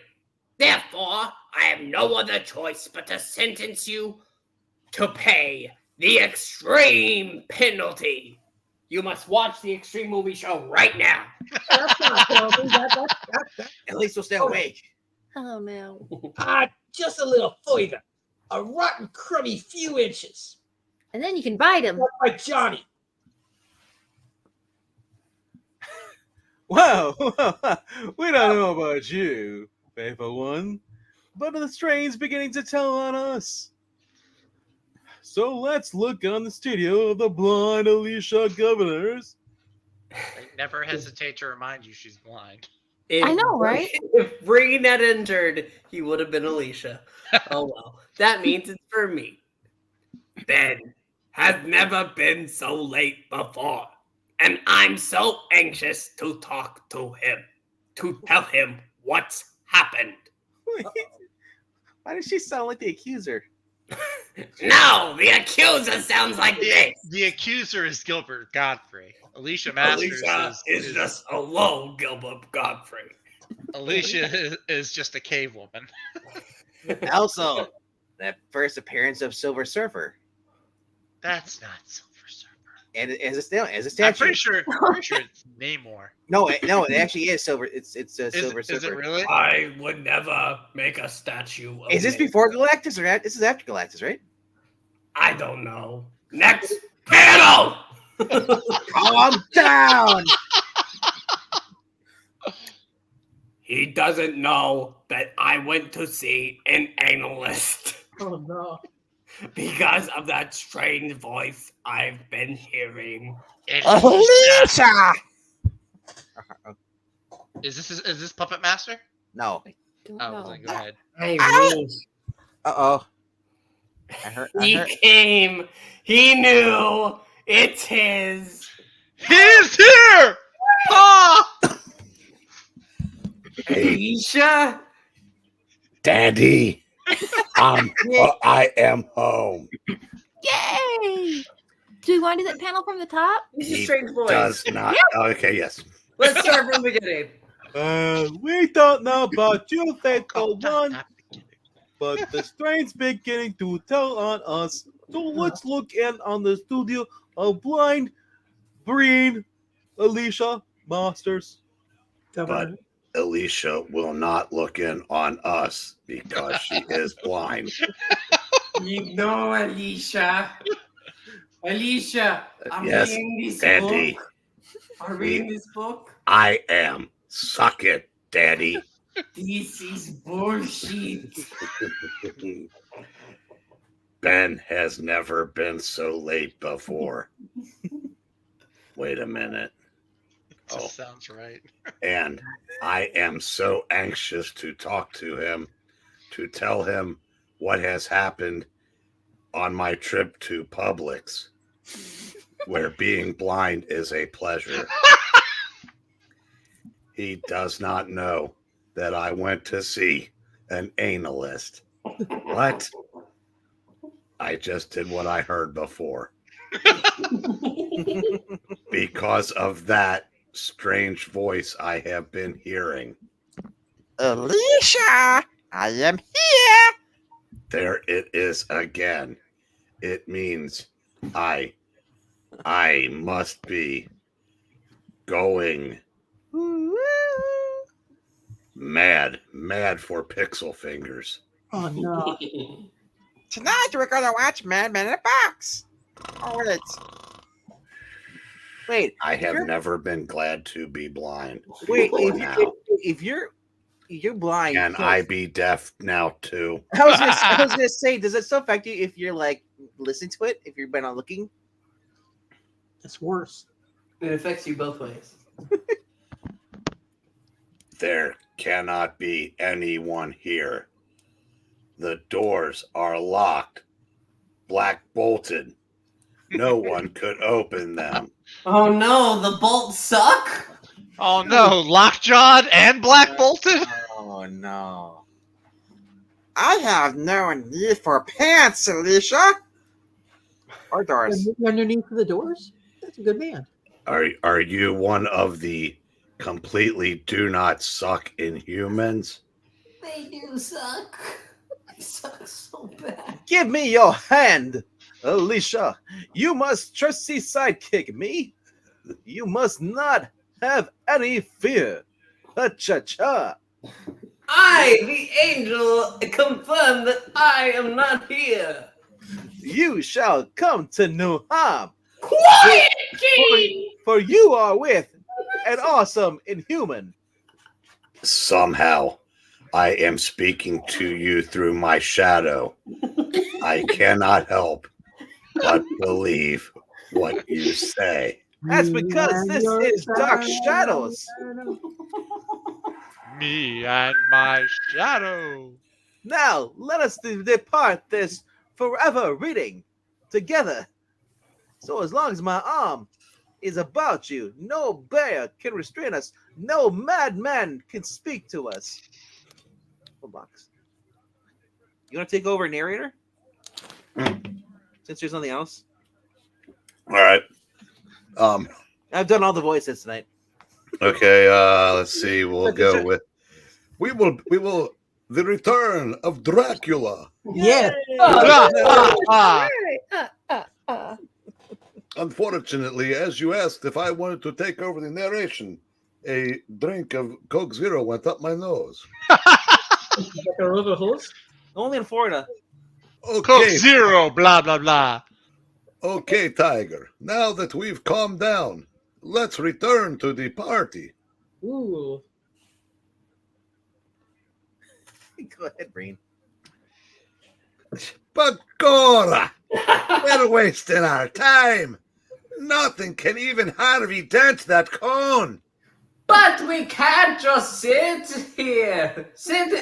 Therefore, I have no other choice but to sentence you to pay the extreme penalty. You must watch the Extreme Movie Show right now. That's not Kirby. At least we'll stay awake. Oh no. Just a little further. A rotten, crummy few inches. And then you can bite him. Like Johnny. Well, we don't know about you, faithful one, but the strain's beginning to tell on us. So let's look on the studio of the blind Alicia Governors. I never hesitate to remind you she's blind. I know, right? If Breen had entered, he would have been Alicia. Oh well. That means it's for me. Ben has never been so late before. And I'm so anxious to talk to him, to tell him what's happened. Why does she sound like the accuser? No, the accuser sounds like this. The accuser is Gilbert Godfrey. Alicia Masters Alicia is just a low Gilbert Godfrey. Alicia is just a cave woman. Also, that first appearance of Silver Surfer. That's not Silver Surfer. And as a statue. I'm pretty sure it's Namor. No, it actually is Silver. It's Silver Surfer. Is it really? I would never make a statue of Is this me. before Galactus or this is after Galactus, right? I don't know. Next panel! Calm down. He doesn't know that I went to see an analyst Oh no. because of that strange voice I've been hearing. Alicia. Is this Puppet Master? No. Don't Oh, know. then go ahead. Uh-oh. I heard. He came. He knew. It's his. He's here! Ah! Alicia? Daddy, I am home. Yay! Do you want to do that panel from the top? He's a He strange voice. does not. Okay, yes. Let's start from the beginning. We don't know about you, faithful one, Not beginning. but the strain's beginning to tell on us. So let's look in on the studio of blind Breen Alicia Masters. But Alicia will not look in on us because she is blind. You know, Alicia. Alicia, I'm Yes, reading this Daddy. book. I'm reading this book. I am. Suck it, Daddy. This is bullshit. Ben has never been so late before. Wait a minute. Just Oh. sounds right. And I am so anxious to talk to him, to tell him what has happened on my trip to Publix, where being blind is a pleasure. He does not know that I went to see an analyst. What? I just did what I heard before. Because of that strange voice I have been hearing. Alicia, I am here. There it is again. It means I must be going mad for Pixel Fingers. Oh no. Tonight we're gonna watch Madman in a Box. All right. Wait. I have never been glad to be blind. Wait. before now. If you're blind, Can I be deaf now too? I was gonna say, does it still affect you if you're like listening to it? If you're not looking? That's worse. It affects you both ways. There cannot be anyone here. The doors are locked, black bolted. No one could open them. Oh no, the bolts suck? Oh no, lockjawed and black bolted? Oh no. I have no need for pants, Alicia. Or doors. Underneath the doors? That's a good man. Are you one of the completely do not suck Inhumans? They do suck. They suck so bad. Give me your hand, Alicia. You must trust the sidekick, me. You must not have any fear. Cha-cha-cha. I, the angel, confirm that I am not here. You shall come to no harm. Quiet, King! For you are with an awesome Inhuman. Somehow, I am speaking to you through my shadow. I cannot help but believe what you say. That's because this is Dark Shadows. Me and my shadow. Now, let us depart this forever reading together. So as long as my arm is about you, no bear can restrain us. No madman can speak to us. Box. You want to take over narrator? Since there's nothing else. All right. I've done all the voices tonight. Okay, let's see. We'll go with we will the return of Dracula. Yeah. Unfortunately, as you asked if I wanted to take over the narration, a drink of Coke Zero went up my nose. Like a rubber hose? Only in Florida. Coke Okay, Zero, blah, blah, blah. okay, Tiger. Now that we've calmed down, let's return to the party. Ooh. Go ahead, Breen. Bagora! We're wasting our time. Nothing can even hardly dent that cone. But we can't just sit here.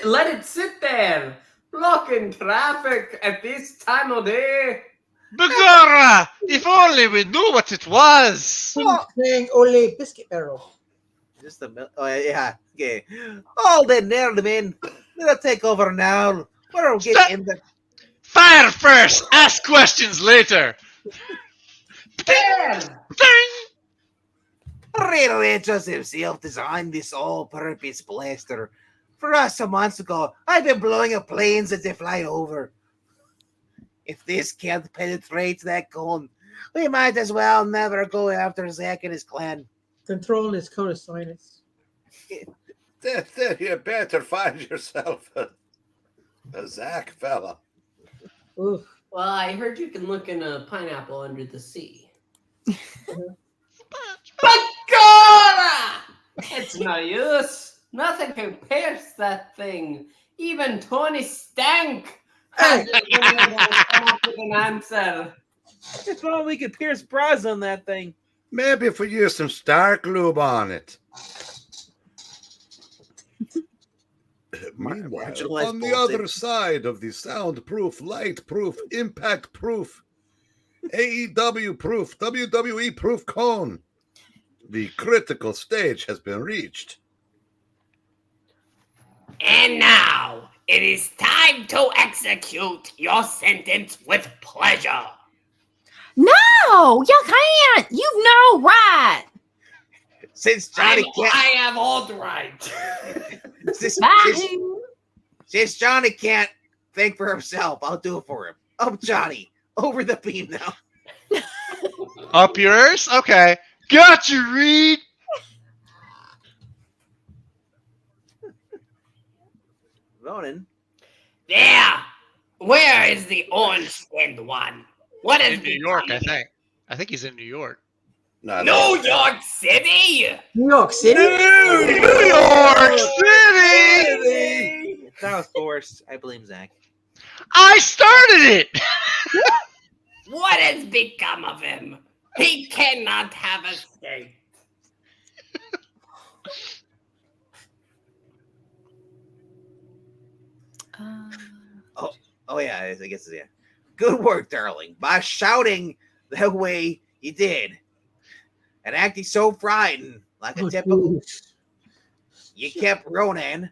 Let it sit there. Blocking traffic at this time of day. Bagora! If only we knew what it was. Playing Ole Biscuit Barrel. Just a oh yeah, okay. All the nerd men, let's take over now. We're getting in the Fire first, ask questions later. Damn! Ding! Rearrangers himself designed this all-purpose blaster. For us some months ago, I've been blowing up planes as they fly over. If this can't penetrate that cone, we might as well never go after Zack and his clan. Controlling his cone of sinus. Then you better find yourself a Zach fella. Ooh. Well, I heard you can look in a pineapple under the sea. Bagora! It's no use. Nothing can pierce that thing. Even Tony Stank hasn't been able to come up with an answer. If only we could pierce bras on that thing. Maybe if we use some Stark lube on it. Meanwhile, marginalized on the bullshit. other side of the soundproof, light-proof, impact-proof, AEW-proof, WWE-proof cone, the critical stage has been reached. And now, it is time to execute your sentence with pleasure. No, you can't. You know right. Since Johnny can't, I have all the right. since Johnny can't think for himself, I'll do it for him. Up Johnny, over the beam now. Up yours? Okay. Got you, Reed. Ronan. There. Where is the orange-skinned one? What is In New York, I think. I think he's in New York. No, New York City. New York City? New York City! That was forced. I blame Zach. I started it! What has become of him? He cannot have escaped. Oh yeah, I guess yeah. Good work, darling. By shouting the way you did and acting so frightened, like a typical, you kept Ronan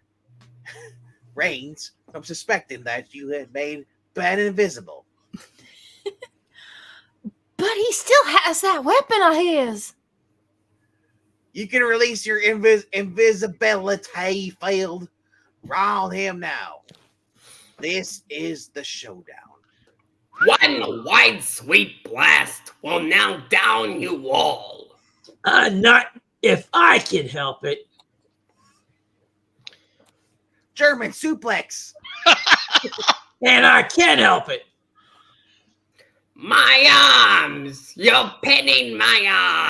Reigns from suspecting that you had made Ben invisible. But he still has that weapon of his. You can release your invisibility field around him now. This is the showdown. One wide sweep blast will now down you all. Not if I can help it. German suplex. And I can help it. My arms! You're pinning my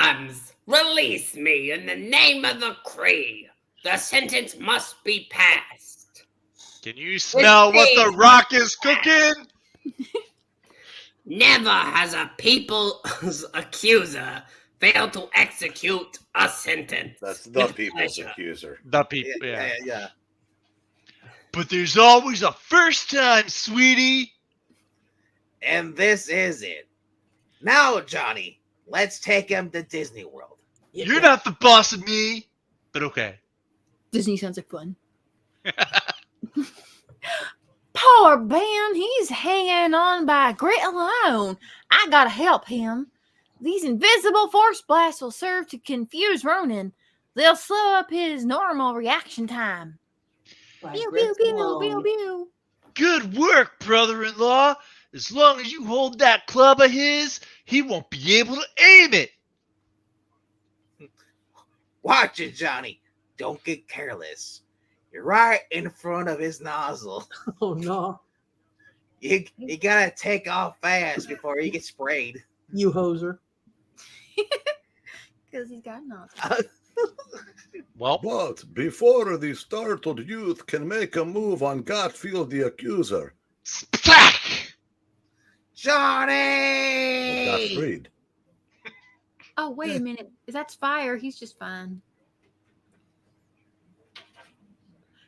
arms! Release me in the name of the Kree. The sentence must be passed. Can you smell what the Rock is cooking? Never has a people's accuser failed to execute a sentence. That's the with people's pleasure. accuser. The people, Yeah. But there's always a first time, sweetie. And this is it. Now, Johnny, let's take him to Disney World. You're not the boss of me, but okay. Disney sounds like fun. Poor Ben, he's hanging on by grit alone. I gotta help him. These invisible force blasts will serve to confuse Ronan. They'll slow up his normal reaction time. Pew, pew, pew, pew, pew. Good work, brother-in-law. As long as you hold that club of his, he won't be able to aim it. Watch it, Johnny. Don't get careless. You're right in front of his nozzle. Oh no. You gotta take off fast before he gets sprayed. You hoser. Because he's got nothing. Well, But before the startled youth can make a move on Garfield the Accuser, splack! Johnny! got freed. Oh, wait a minute. That's fire. He's just fine.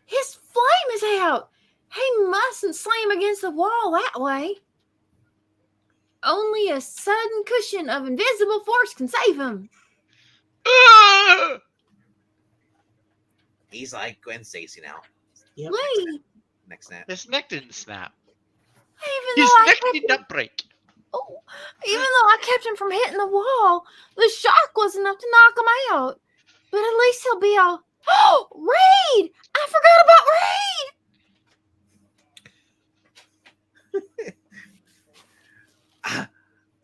His flame is out. He mustn't slam against the wall that way. Only a sudden cushion of invisible force can save him. He's like Gwen Stacy now. Yep. Wait, Next snap. His neck didn't snap. even His though I neck kept did him, not break. even though I kept him from hitting the wall, the shock was enough to knock him out. But at least he'll be all. Oh, Raid! I forgot about Raid.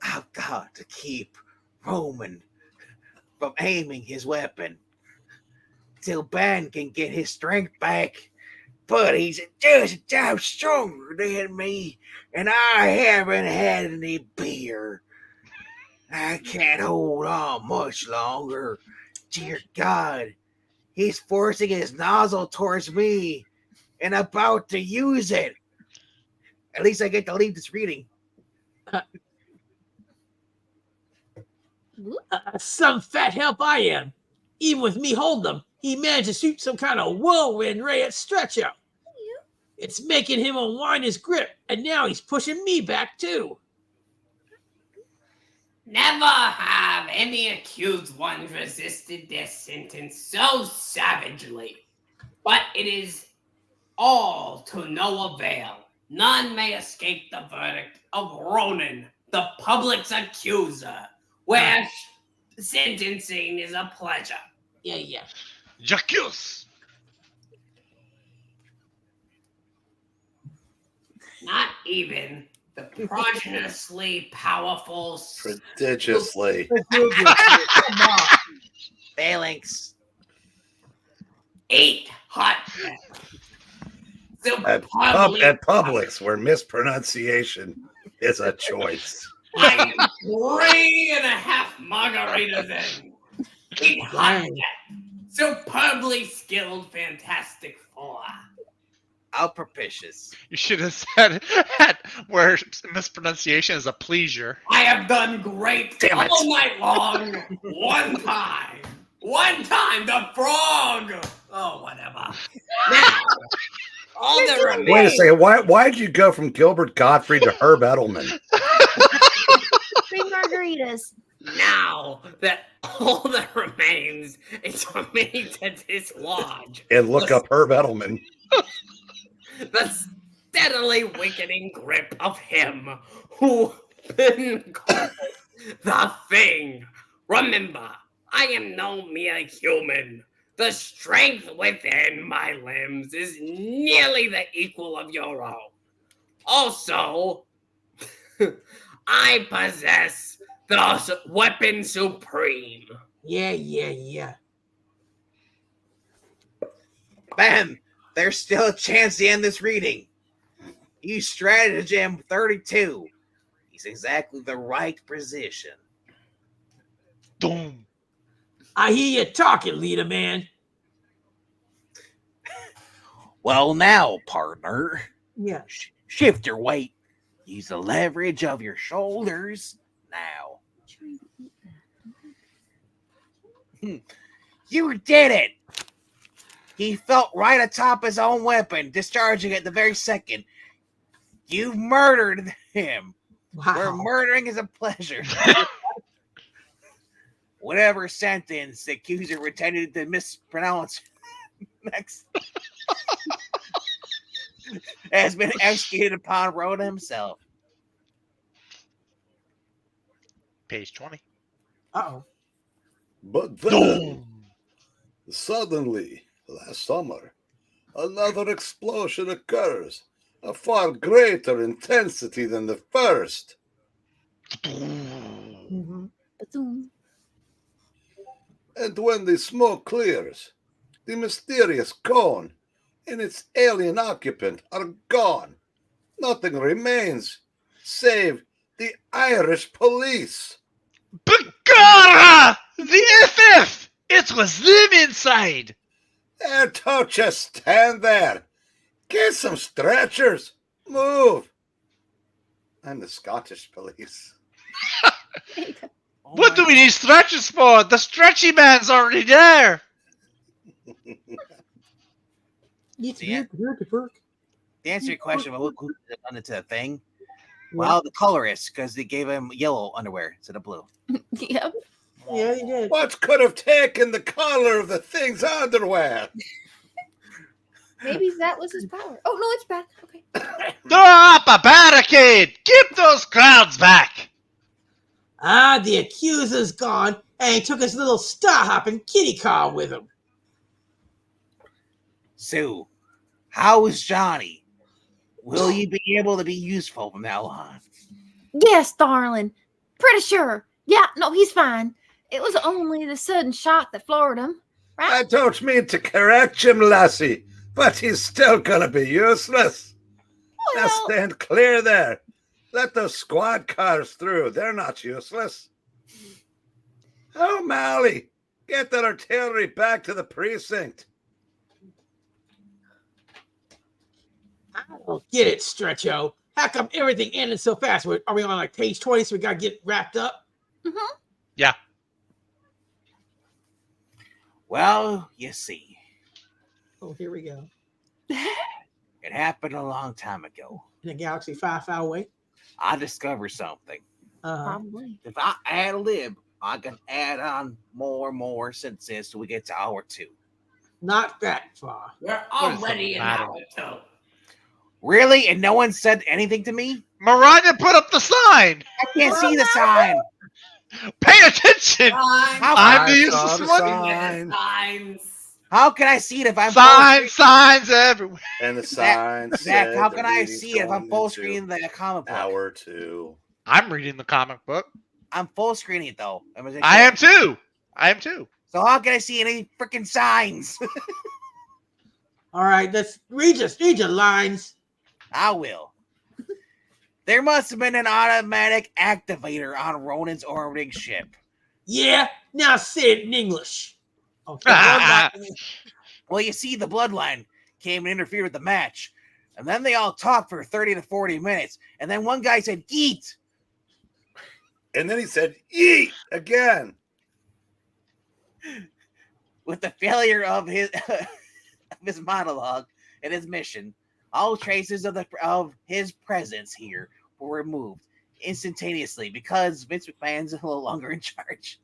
I've got to keep Roman from aiming his weapon till Ben can get his strength back. But he's just a job stronger than me, and I haven't had any beer. I can't hold on much longer. Dear God, he's forcing his nozzle towards me and about to use it. At least I get to leave this reading. Some fat help I am. Even with me holding him, he managed to shoot some kind of whirlwind ray at Stretch Out. It's making him unwind his grip, and now he's pushing me back too. Never have any accused ones resisted their sentence so savagely. But it is all to no avail. None may escape the verdict of Ronan, the public's accuser, where sentencing is a pleasure. Yeah. J'accuse! Not even the prodigiously powerful Prodigiously. Come on. Phalanx. 8 hot At Publix, where mispronunciation is a choice. I'm 3.5 margaritas in. Keep hot. Superbly skilled Fantastic Four. How propitious. You should have said where mispronunciation is a pleasure. I have done great Damn it. all night long. One time, the frog. Oh, whatever. Now, all the Wait a remains. second. Why'd you go from Gilbert Gottfried to Herb Edelman? 3 margaritas. Now that all that remains is for me to dislodge And look up Herb Edelman. the steadily weakening grip of him who been called the Thing. Remember, I am no mere human. The strength within my limbs is nearly the equal of your own. Also, I possess the weapon supreme. Yeah. Ben, there's still a chance to end this reading. Use stratagem 32. He's exactly the right position. Boom. I hear you talking, leader man. Well, now, partner, Yeah. shift your weight. Use the leverage of your shoulders now. You did it! He felt right atop his own weapon, discharging it the very second. You murdered him. Where Wow. murdering is a pleasure. Whatever sentence the accuser pretended to mispronounce next has been executed upon Ronan himself. Page 20. Uh-oh. But then, suddenly, last summer, another explosion occurs, a far greater intensity than the first. Mm-hmm. Ba-zoom. And when the smoke clears, the mysterious cone and its alien occupant are gone. Nothing remains save the Irish police. Begorra! The FF! It was them inside! And don't just stand there. Get some stretchers. Move. I'm the Scottish police. What do we need stretchers for? The stretchy man's already there! Yeah. To answer your question about who done it to the Thing, well, the colorist, because they gave him yellow underwear instead of blue. Yep. Yeah, he did. What could have taken the color of the Thing's underwear? Maybe that was his power. Oh, no, it's bad. Okay. Throw up a barricade! Keep those crowds back! Ah, the accuser's gone, and he took his little star-hopping kitty car with him. Sue, how is Johnny? Will you be able to be useful from now on? Yes, darling. Pretty sure. Yeah, no, he's fine. It was only the sudden shock that floored him, right? I don't mean to correct him, lassie, but he's still gonna be useless. Now Well, stand clear there. Let those squad cars through. They're not useless. Oh, Mally, get that artillery back to the precinct. I don't get it, Stretcho. How come everything ended so fast? Are we on like page 20, so we got to get wrapped up? mm-hmm. Yeah. Well, you see, Oh, here we go. it happened a long time ago. In a galaxy far, far away. I discovered something. Probably. If I add a lib, I can add on more and more sentences till we get to hour 2. Not that far. We're What does already it in matter? hour 2. Really? And no one said anything to me? Mariah, put up the sign! I can't see the sign. Pay attention! I'm the useless one! Signs. How can I see it if I'm Signs everywhere. And the Zach, sign Zach, said how the can I meeting's see it if I'm going full into screening the comic book? Hour 2. I'm reading the comic book. I'm full screening it though. I am too. So how can I see any freaking signs? All right, let's read your lines. I will. There must have been an automatic activator on Ronan's orbiting ship. Yeah, now say it in English. The bloodline, well, you see, the bloodline came and interfered with the match. And then they all talked for 30 to 40 minutes. And then one guy said, eat. And then he said, eat again. With the failure of his monologue and his mission, all traces of his presence here were removed instantaneously because Vince McMahon's no longer in charge.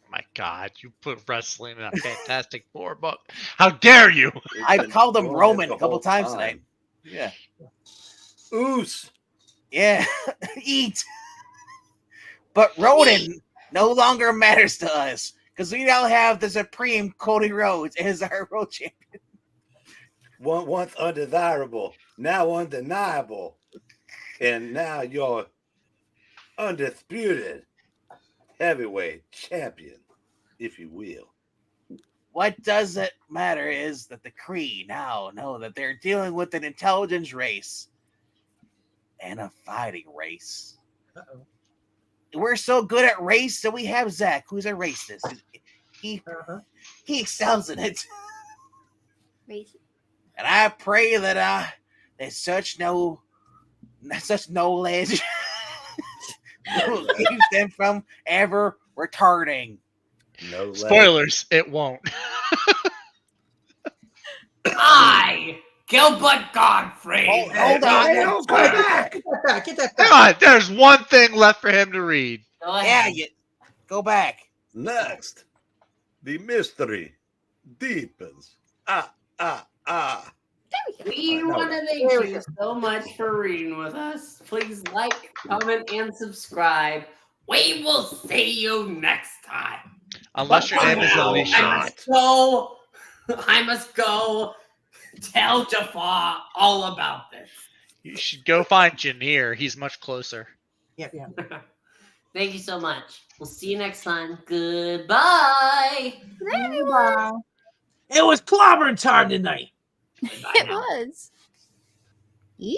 My God, you put wrestling in a Fantastic Four book. How dare you? I've called him Roman a couple times tonight. Yeah. Oos. Yeah. Eat. But Ronan no longer matters to us because we now have the Supreme Cody Rhodes as our world champion. Once undesirable, now undeniable. And now you're undisputed heavyweight champion, if you will. What doesn't matter is that the Kree now know that they're dealing with an intelligence race and a fighting race. Uh-oh. We're so good at race that we have Zach, who's a racist. He excels in it. Racist. And I pray that such knowledge keeps them from ever retarding. No Spoilers, it won't. I, Gilbert Godfrey. Hold on. Go back. Get that Come back. on, there's one thing left for him to read. Go Yeah, ahead. go back. Next, the mystery deepens. We want to thank you so much for reading with us. Please like, comment, and subscribe. We will see you next time. Unless your name is Wow. Alicia. I must go tell Jafar all about this. You should go find Janir. He's much closer. Yeah. Thank you so much. We'll see you next time. Goodbye. Everyone. It was clobbering time tonight. Bye It now. was. Yeah.